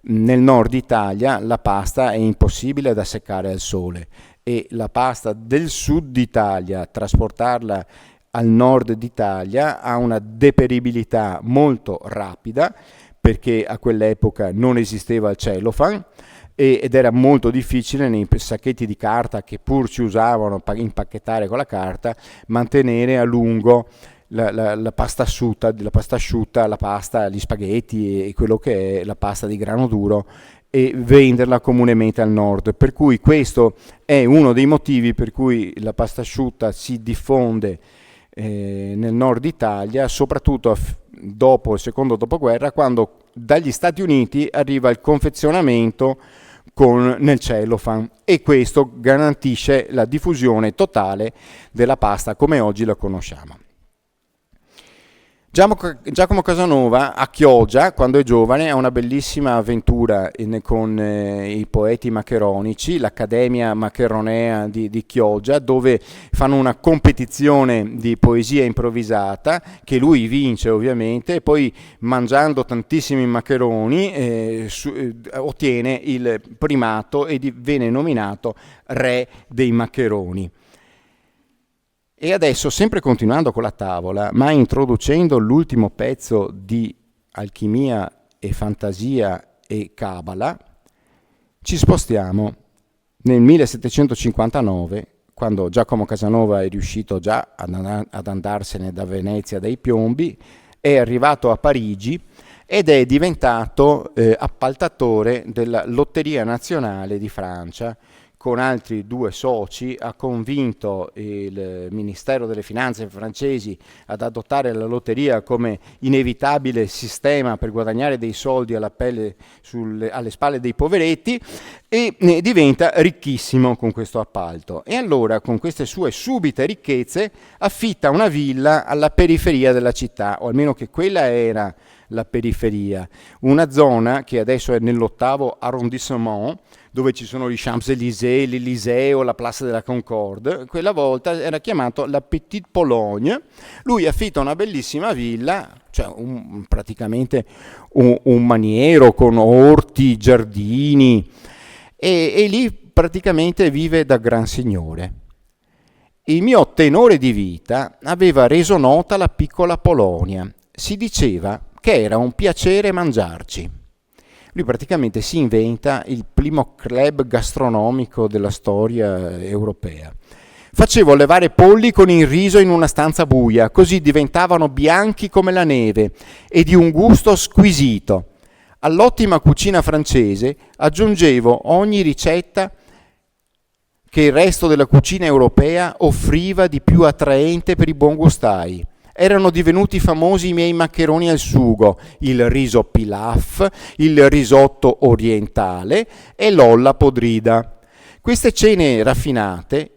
nel nord Italia la pasta è impossibile da seccare al sole e la pasta del sud d'Italia, trasportarla al nord d'Italia ha una deperibilità molto rapida, perché a quell'epoca non esisteva il cellophane ed era molto difficile nei sacchetti di carta, che pur ci usavano per impacchettare con la carta, mantenere a lungo la pasta asciutta, la pasta, gli spaghetti e quello che è la pasta di grano duro, e venderla comunemente al nord. Per cui questo è uno dei motivi per cui la pasta asciutta si diffonde nel nord Italia, soprattutto dopo il secondo dopoguerra, quando dagli Stati Uniti arriva il confezionamento nel cellophane, e questo garantisce la diffusione totale della pasta come oggi la conosciamo. Giacomo Casanova a Chioggia, quando è giovane, ha una bellissima avventura con i poeti maccheronici, l'Accademia Maccheronea di Chioggia, dove fanno una competizione di poesia improvvisata, che lui vince ovviamente, e poi mangiando tantissimi maccheroni ottiene il primato e viene nominato re dei maccheroni. E adesso, sempre continuando con la tavola, ma introducendo l'ultimo pezzo di alchimia e fantasia e cabala, ci spostiamo nel 1759, quando Giacomo Casanova è riuscito già ad andarsene da Venezia dai piombi, è arrivato a Parigi ed è diventato appaltatore della Lotteria Nazionale di Francia. Con altri 2 soci ha convinto il Ministero delle Finanze francesi ad adottare la lotteria come inevitabile sistema per guadagnare dei soldi alle spalle dei poveretti, e diventa ricchissimo con questo appalto. E allora, con queste sue subite ricchezze, affitta una villa alla periferia della città, o almeno che quella era la periferia, una zona che adesso è nell'8° arrondissement, dove ci sono gli Champs-Élysées, l'Élysée o la Place de la Concorde. Quella volta era chiamato la Petite Pologne. Lui affitta una bellissima villa, cioè praticamente un maniero con orti, giardini, e lì praticamente vive da gran signore. Il mio tenore di vita aveva reso nota la piccola Polonia. Si diceva che era un piacere mangiarci. Lui praticamente si inventa il primo club gastronomico della storia europea. Facevo levare polli con il riso in una stanza buia, così diventavano bianchi come la neve e di un gusto squisito. All'ottima cucina francese aggiungevo ogni ricetta che il resto della cucina europea offriva di più attraente per i buongustai. Erano divenuti famosi i miei maccheroni al sugo, il riso pilaf, il risotto orientale e l'olla podrida. Queste cene raffinate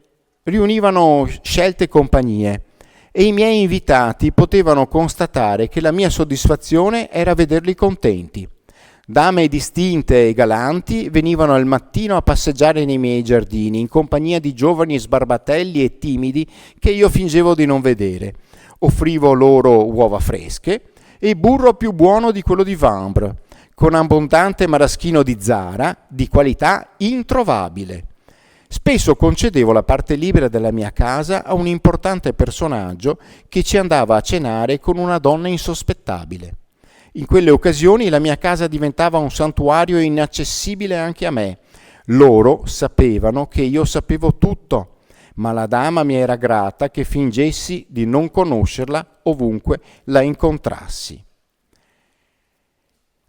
riunivano scelte compagnie e i miei invitati potevano constatare che la mia soddisfazione era vederli contenti. Dame distinte e galanti venivano al mattino a passeggiare nei miei giardini in compagnia di giovani sbarbatelli e timidi che io fingevo di non vedere. Offrivo loro uova fresche e burro più buono di quello di Vambre, con abbondante maraschino di Zara, di qualità introvabile. Spesso concedevo la parte libera della mia casa a un importante personaggio che ci andava a cenare con una donna insospettabile. In quelle occasioni la mia casa diventava un santuario inaccessibile anche a me. Loro sapevano che io sapevo tutto, ma la dama mi era grata che fingessi di non conoscerla ovunque la incontrassi.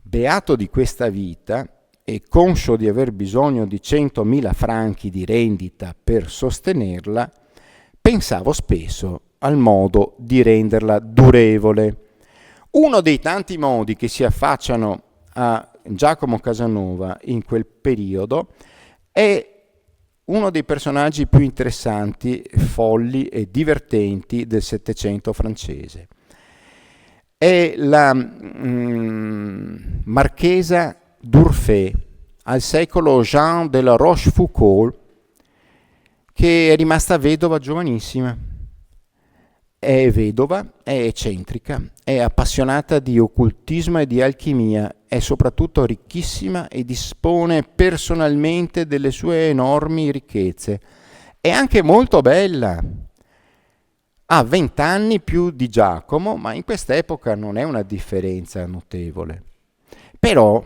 Beato di questa vita e conscio di aver bisogno di 100.000 franchi di rendita per sostenerla, pensavo spesso al modo di renderla durevole. Uno dei tanti modi che si affacciano a Giacomo Casanova in quel periodo è uno dei personaggi più interessanti, folli e divertenti del Settecento francese. È la marchesa d'Urfé, al secolo Jean de la Rochefoucauld, che è rimasta vedova giovanissima. È vedova, è eccentrica, è appassionata di occultismo e di alchimia, è soprattutto ricchissima e dispone personalmente delle sue enormi ricchezze. È anche molto bella. Ha 20 anni più di Giacomo, ma in quest'epoca non è una differenza notevole. Però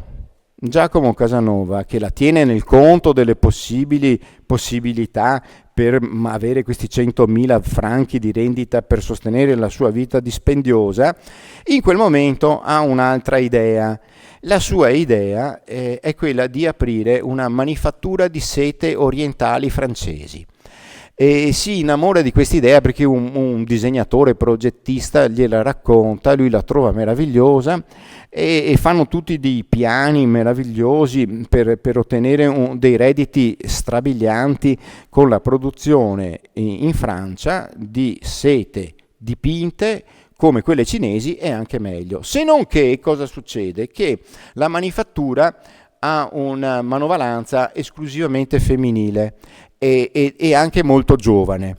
Giacomo Casanova, che la tiene nel conto delle possibilità per avere questi 100.000 franchi di rendita per sostenere la sua vita dispendiosa, in quel momento ha un'altra idea. La sua idea è quella di aprire una manifattura di sete orientali francesi. E si innamora di quest'idea perché un disegnatore progettista gliela racconta, lui la trova meravigliosa e fanno tutti dei piani meravigliosi per ottenere dei redditi strabilianti con la produzione in Francia di sete dipinte come quelle cinesi è anche meglio. Se non che, cosa succede? Che la manifattura ha una manovalanza esclusivamente femminile e anche molto giovane.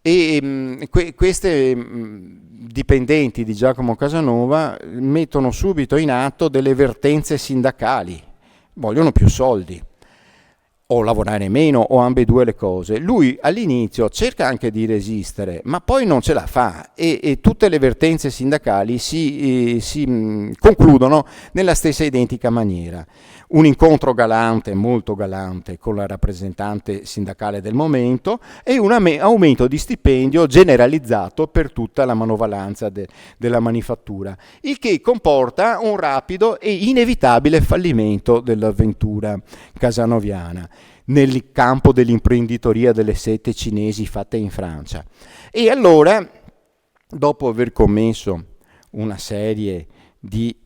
E queste dipendenti di Giacomo Casanova mettono subito in atto delle vertenze sindacali, vogliono più soldi, o lavorare meno, o ambedue le cose. Lui all'inizio cerca anche di resistere, ma poi non ce la fa e tutte le vertenze sindacali si concludono nella stessa identica maniera. Un incontro galante, molto galante, con la rappresentante sindacale del momento e un aumento di stipendio generalizzato per tutta la manovalanza della manifattura, il che comporta un rapido e inevitabile fallimento dell'avventura casanoviana nel campo dell'imprenditoria delle sette cinesi fatte in Francia. E allora, dopo aver commesso una serie di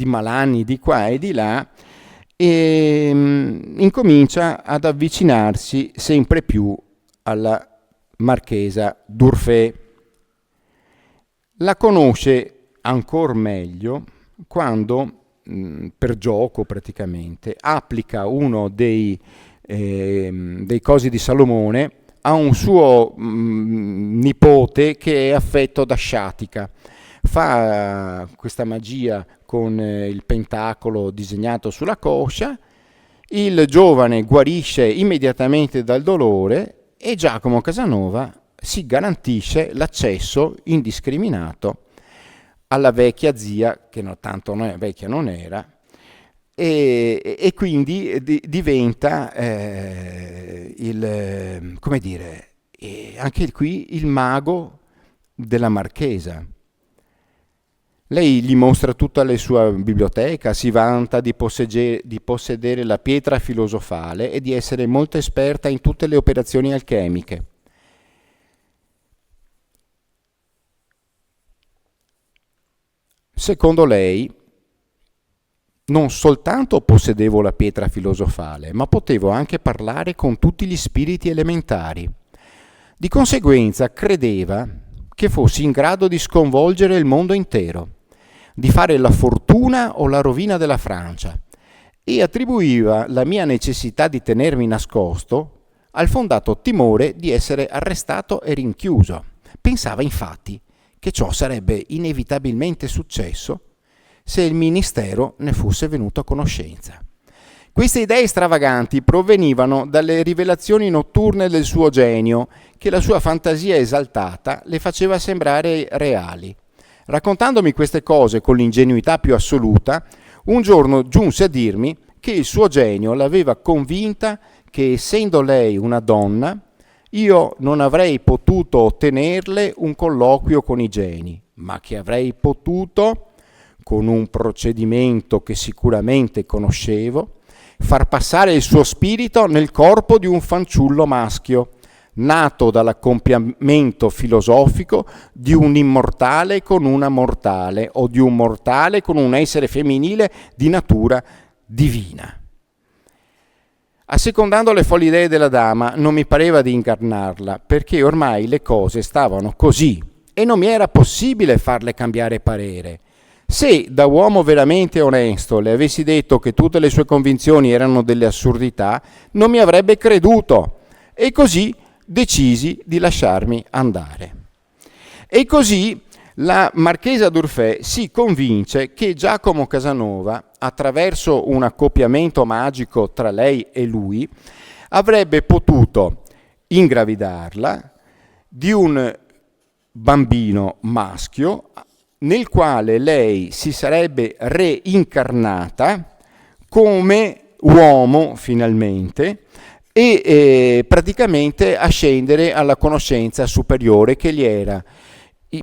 malanni di qua e di là, incomincia ad avvicinarsi sempre più alla marchesa d'Urfé. La conosce ancor meglio quando, per gioco praticamente, applica uno dei cosi di Salomone a un suo nipote che è affetto da sciatica. Fa questa magia con il pentacolo disegnato sulla coscia, il giovane guarisce immediatamente dal dolore e Giacomo Casanova si garantisce l'accesso indiscriminato alla vecchia zia, che tanto vecchia non era, e quindi diventa anche qui il mago della marchesa. Lei gli mostra tutta la sua biblioteca, si vanta di possedere la pietra filosofale e di essere molto esperta in tutte le operazioni alchemiche. Secondo lei, non soltanto possedevo la pietra filosofale, ma potevo anche parlare con tutti gli spiriti elementari. Di conseguenza credeva che fossi in grado di sconvolgere il mondo intero, di fare la fortuna o la rovina della Francia, e attribuiva la mia necessità di tenermi nascosto al fondato timore di essere arrestato e rinchiuso. Pensava infatti che ciò sarebbe inevitabilmente successo se il ministero ne fosse venuto a conoscenza. Queste idee stravaganti provenivano dalle rivelazioni notturne del suo genio, che la sua fantasia esaltata le faceva sembrare reali. Raccontandomi queste cose con l'ingenuità più assoluta, un giorno giunse a dirmi che il suo genio l'aveva convinta che, essendo lei una donna, io non avrei potuto ottenerle un colloquio con i geni, ma che avrei potuto, con un procedimento che sicuramente conoscevo, far passare il suo spirito nel corpo di un fanciullo maschio, nato dall'accoppiamento filosofico di un immortale con una mortale o di un mortale con un essere femminile di natura divina. Assecondando le folli idee della dama, non mi pareva di ingannarla, perché ormai le cose stavano così e non mi era possibile farle cambiare parere. Se da uomo veramente onesto le avessi detto che tutte le sue convinzioni erano delle assurdità, non mi avrebbe creduto, e così decisi di lasciarmi andare. E così la marchesa d'Urfé si convince che Giacomo Casanova, attraverso un accoppiamento magico tra lei e lui, avrebbe potuto ingravidarla di un bambino maschio nel quale lei si sarebbe reincarnata come uomo finalmente e praticamente ascendere alla conoscenza superiore che gli era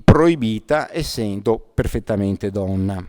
proibita essendo perfettamente donna.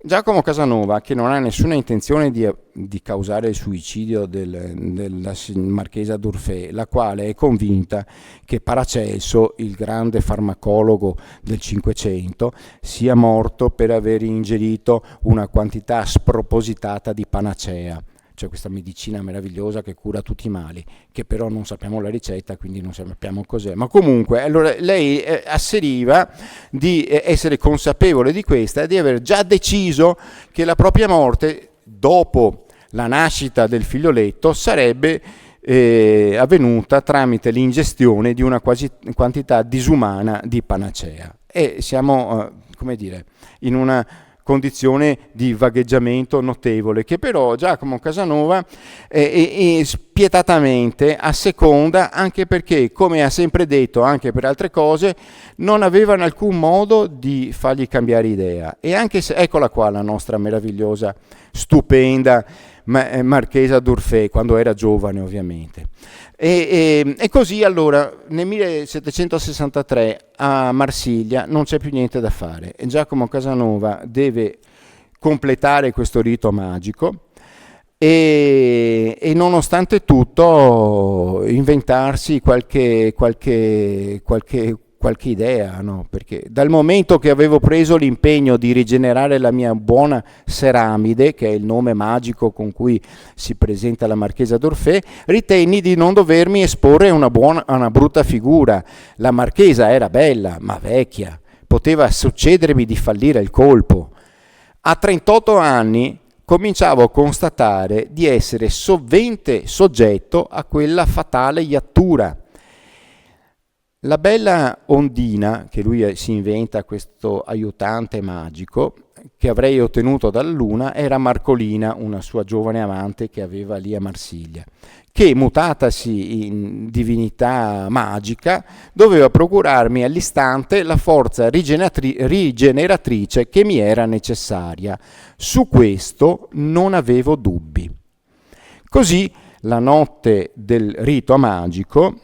Giacomo Casanova, che non ha nessuna intenzione di causare il suicidio della marchesa d'Urfé, la quale è convinta che Paracelso, il grande farmacologo del Cinquecento, sia morto per aver ingerito una quantità spropositata di panacea, C'è questa medicina meravigliosa che cura tutti i mali, che però non sappiamo la ricetta, quindi non sappiamo cos'è. Ma comunque, allora lei asseriva di essere consapevole di questa e di aver già deciso che la propria morte, dopo la nascita del figlioletto, sarebbe avvenuta tramite l'ingestione di una quantità disumana di panacea. E siamo, come dire, in una condizione di vagheggiamento notevole che però Giacomo Casanova spietatamente asseconda, anche perché, come ha sempre detto anche per altre cose, non aveva in alcun modo di fargli cambiare idea. E anche se, eccola qua la nostra meravigliosa, stupenda Marchesa d'Urfé, quando era giovane ovviamente. E così allora nel 1763 a Marsiglia non c'è più niente da fare e Giacomo Casanova deve completare questo rito magico e nonostante tutto inventarsi qualche idea, no? Perché dal momento che avevo preso l'impegno di rigenerare la mia buona Seramide, che è il nome magico con cui si presenta la Marchesa d'Urfé, ritenni di non dovermi esporre a una brutta figura. La Marchesa era bella, ma vecchia, poteva succedermi di fallire il colpo. A 38 anni cominciavo a constatare di essere sovente soggetto a quella fatale iattura. La bella Ondina, che lui si inventa questo aiutante magico, che avrei ottenuto dalla Luna, era Marcolina, una sua giovane amante che aveva lì a Marsiglia, che mutatasi in divinità magica doveva procurarmi all'istante la forza rigeneratrice che mi era necessaria. Su questo non avevo dubbi. Così, la notte del rito magico,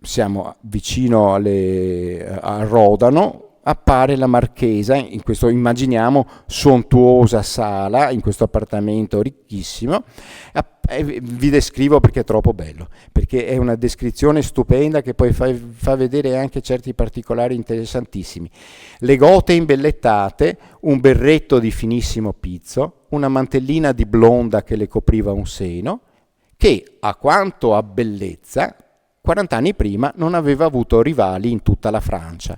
siamo vicino a Rodano, appare la Marchesa in questo, immaginiamo, sontuosa sala, in questo appartamento ricchissimo. Vi descrivo perché è troppo bello, perché è una descrizione stupenda che poi fa vedere anche certi particolari interessantissimi. Le gote imbellettate, un berretto di finissimo pizzo, una mantellina di blonda che le copriva un seno, che, a quanto a bellezza, 40 anni prima non aveva avuto rivali in tutta la Francia,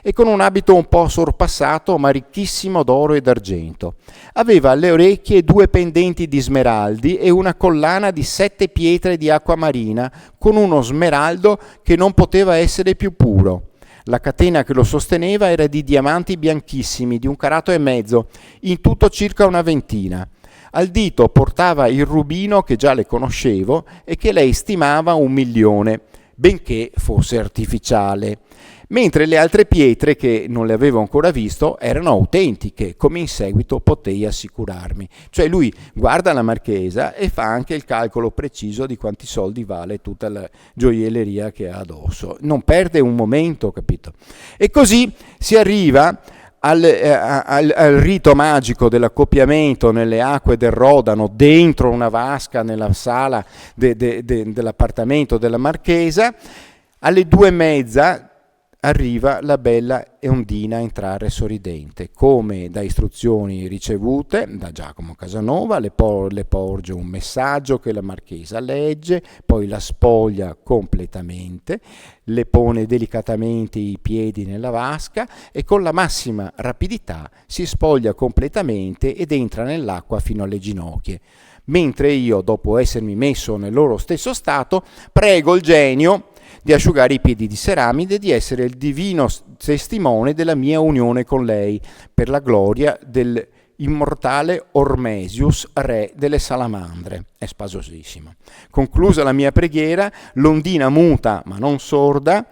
e con un abito un po' sorpassato ma ricchissimo d'oro e d'argento. Aveva alle orecchie 2 pendenti di smeraldi e una collana di 7 pietre di acqua marina con uno smeraldo che non poteva essere più puro. La catena che lo sosteneva era di diamanti bianchissimi di 1,5 carati, in tutto circa una ventina. Al dito portava il rubino che già le conoscevo e che lei stimava 1.000.000, benché fosse artificiale, mentre le altre pietre, che non le avevo ancora visto, erano autentiche, come in seguito potei assicurarmi. Cioè lui guarda la Marchesa e fa anche il calcolo preciso di quanti soldi vale tutta la gioielleria che ha addosso. Non perde un momento, capito? E così si arriva al rito magico dell'accoppiamento nelle acque del Rodano, dentro una vasca nella sala dell'appartamento della Marchesa. Alle 2:30 arriva la bella Ondina a entrare sorridente, come da istruzioni ricevute da Giacomo Casanova. Le porge un messaggio che la Marchesa legge, poi la spoglia completamente, le pone delicatamente i piedi nella vasca e con la massima rapidità si spoglia completamente ed entra nell'acqua fino alle ginocchia. Mentre io, dopo essermi messo nel loro stesso stato, prego il genio di asciugare i piedi di Seramide e di essere il divino testimone della mia unione con lei, per la gloria dell'immortale Ormesius, re delle salamandre. È spasosissimo. Conclusa la mia preghiera, l'Ondina muta ma non sorda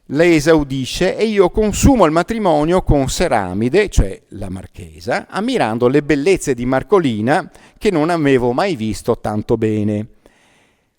le esaudisce e io consumo il matrimonio con Seramide, cioè la Marchesa, ammirando le bellezze di Marcolina che non avevo mai visto tanto bene.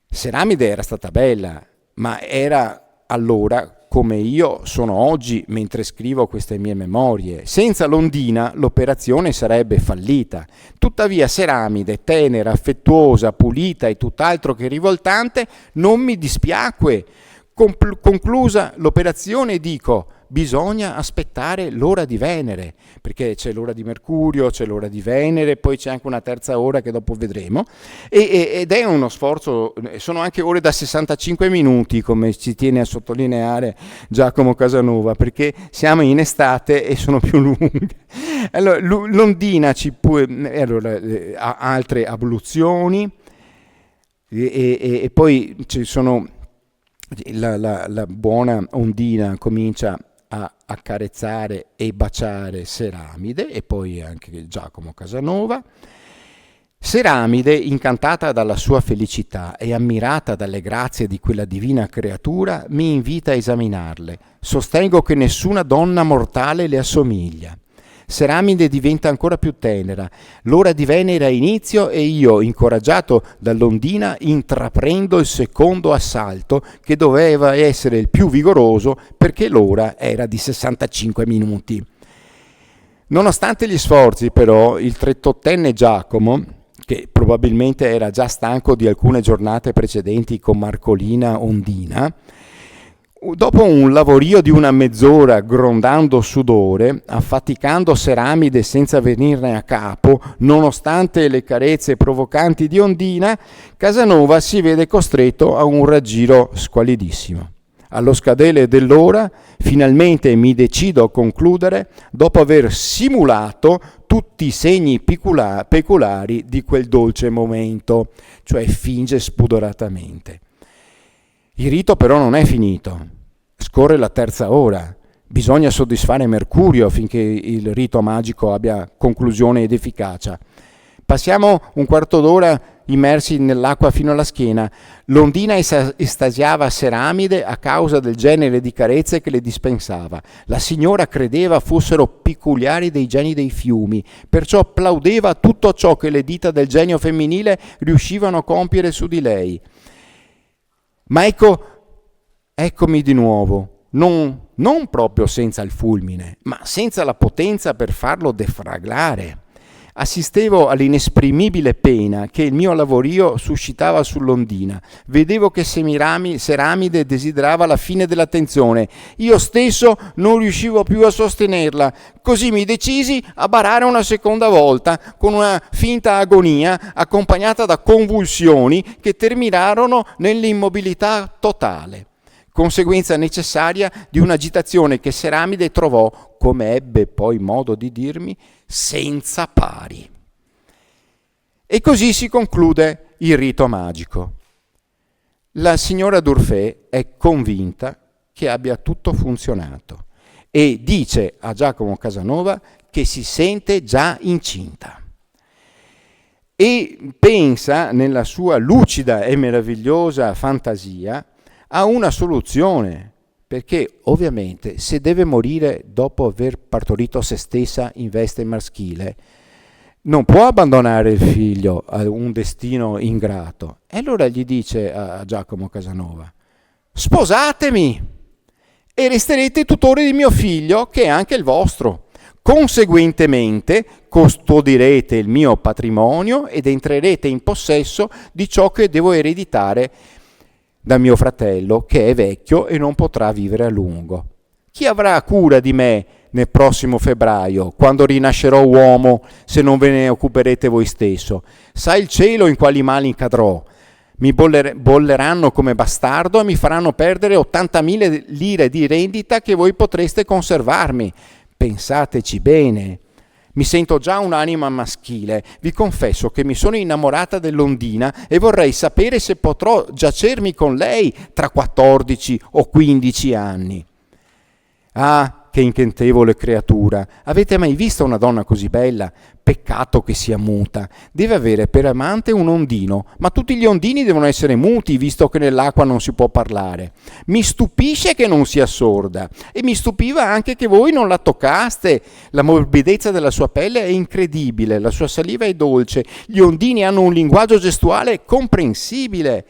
Seramide era stata bella, ma era allora come io sono oggi mentre scrivo queste mie memorie. Senza l'Ondina l'operazione sarebbe fallita. Tuttavia Seramide, tenera, affettuosa, pulita e tutt'altro che rivoltante, non mi dispiacque. Conclusa l'operazione dico: bisogna aspettare l'ora di Venere, perché c'è l'ora di Mercurio, c'è l'ora di Venere, poi c'è anche una terza ora che dopo vedremo, ed è uno sforzo, sono anche ore da 65 minuti, come ci tiene a sottolineare Giacomo Casanova, perché siamo in estate e sono più lunghe. Allora, l'ondina ha altre abluzioni, e poi ci sono la buona ondina comincia a accarezzare e baciare Seramide, e poi anche Giacomo Casanova. Seramide, incantata dalla sua felicità e ammirata dalle grazie di quella divina creatura, mi invita a esaminarle. Sostengo che nessuna donna mortale le assomiglia. Seramide diventa ancora più tenera. L'ora di Venere ha inizio e io, incoraggiato dall'ondina, intraprendo il secondo assalto che doveva essere il più vigoroso perché l'ora era di 65 minuti. Nonostante gli sforzi, però, il 38enne Giacomo, che probabilmente era già stanco di alcune giornate precedenti con Marcolina Ondina, dopo un lavorio di una mezz'ora grondando sudore, affaticando Seramide senza venirne a capo, nonostante le carezze provocanti di Ondina, Casanova si vede costretto a un raggiro squalidissimo. Allo scadere dell'ora, finalmente mi decido a concludere, dopo aver simulato tutti i segni peculari di quel dolce momento, cioè finge spudoratamente. Il rito però non è finito, scorre la terza ora, bisogna soddisfare Mercurio affinché il rito magico abbia conclusione ed efficacia. Passiamo un quarto d'ora immersi nell'acqua fino alla schiena. L'ondina estasiava Seramide a causa del genere di carezze che le dispensava. La signora credeva fossero peculiari dei geni dei fiumi, perciò applaudeva a tutto ciò che le dita del genio femminile riuscivano a compiere su di lei. Ma eccomi di nuovo, non proprio senza il fulmine, ma senza la potenza per farlo defraglare. Assistevo all'inesprimibile pena che il mio lavorio suscitava sull'ondina. Vedevo che Seramide desiderava la fine della tensione. Io stesso non riuscivo più a sostenerla. Così mi decisi a barare una seconda volta, con una finta agonia accompagnata da convulsioni che terminarono nell'immobilità totale. Conseguenza necessaria di un'agitazione che Seramide trovò, come ebbe poi modo di dirmi, senza pari. E così si conclude il rito magico. La signora D'Urfé è convinta che abbia tutto funzionato e dice a Giacomo Casanova che si sente già incinta. E pensa, nella sua lucida e meravigliosa fantasia, ha una soluzione, perché ovviamente se deve morire dopo aver partorito se stessa in veste maschile, non può abbandonare il figlio a un destino ingrato. E allora gli dice a Giacomo Casanova: sposatemi e resterete tutore di mio figlio, che è anche il vostro. Conseguentemente custodirete il mio patrimonio ed entrerete in possesso di ciò che devo ereditare da mio fratello, che è vecchio e non potrà vivere a lungo. Chi avrà cura di me nel prossimo febbraio, quando rinascerò uomo, se non ve ne occuperete voi stesso? Sa il cielo in quali mali cadrò. Mi bolleranno come bastardo e mi faranno perdere 80.000 lire di rendita che voi potreste conservarmi. Pensateci bene. Mi sento già un'anima maschile. Vi confesso che mi sono innamorata dell'ondina e vorrei sapere se potrò giacermi con lei tra 14 o 15 anni. Ah, che incantevole creatura! Avete mai visto una donna così bella? Peccato che sia muta. Deve avere per amante un ondino, ma tutti gli ondini devono essere muti, visto che nell'acqua non si può parlare. Mi stupisce che non sia sorda, e mi stupiva anche che voi non la toccaste. La morbidezza della sua pelle è incredibile, la sua saliva è dolce, gli ondini hanno un linguaggio gestuale comprensibile.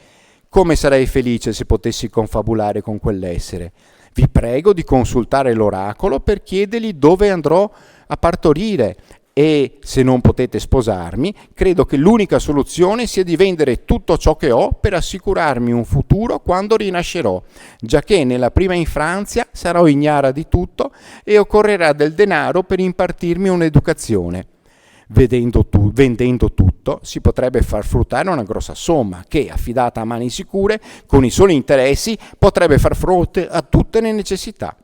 Come sarei felice se potessi confabulare con quell'essere. Vi prego di consultare l'oracolo per chiedergli dove andrò a partorire. e se non potete sposarmi, credo che l'unica soluzione sia di vendere tutto ciò che ho per assicurarmi un futuro quando rinascerò, giacché nella prima infanzia sarò ignara di tutto e occorrerà del denaro per impartirmi un'educazione. Vendendo tutto si potrebbe far fruttare una grossa somma che, affidata a mani sicure, con i soli interessi, potrebbe far fronte a tutte le necessità.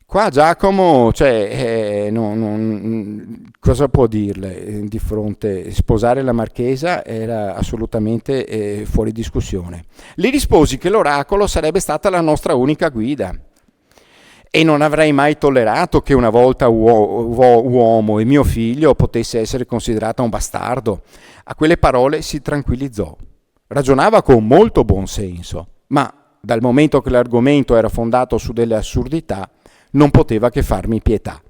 Qua Giacomo, cosa può dirle di fronte? Sposare la marchesa era assolutamente fuori discussione. Le risposi che l'oracolo sarebbe stata la nostra unica guida e non avrei mai tollerato che una volta uomo e mio figlio potesse essere considerato un bastardo. A quelle parole si tranquillizzò. Ragionava con molto buon senso, ma dal momento che l'argomento era fondato su delle assurdità, non poteva che farmi pietà.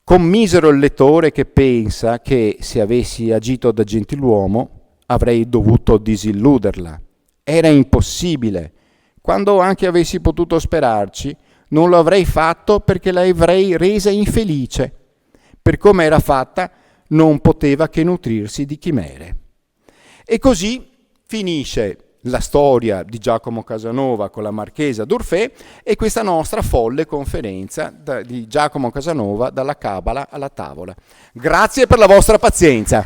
Commisero il lettore che pensa che se avessi agito da gentiluomo avrei dovuto disilluderla. Era impossibile. Quando anche avessi potuto sperarci, non lo avrei fatto perché la avrei resa infelice. Per come era fatta, non poteva che nutrirsi di chimere. E così finisce la storia di Giacomo Casanova con la marchesa d'Urfé e questa nostra folle conferenza di Giacomo Casanova dalla cabala alla tavola. Grazie per la vostra pazienza.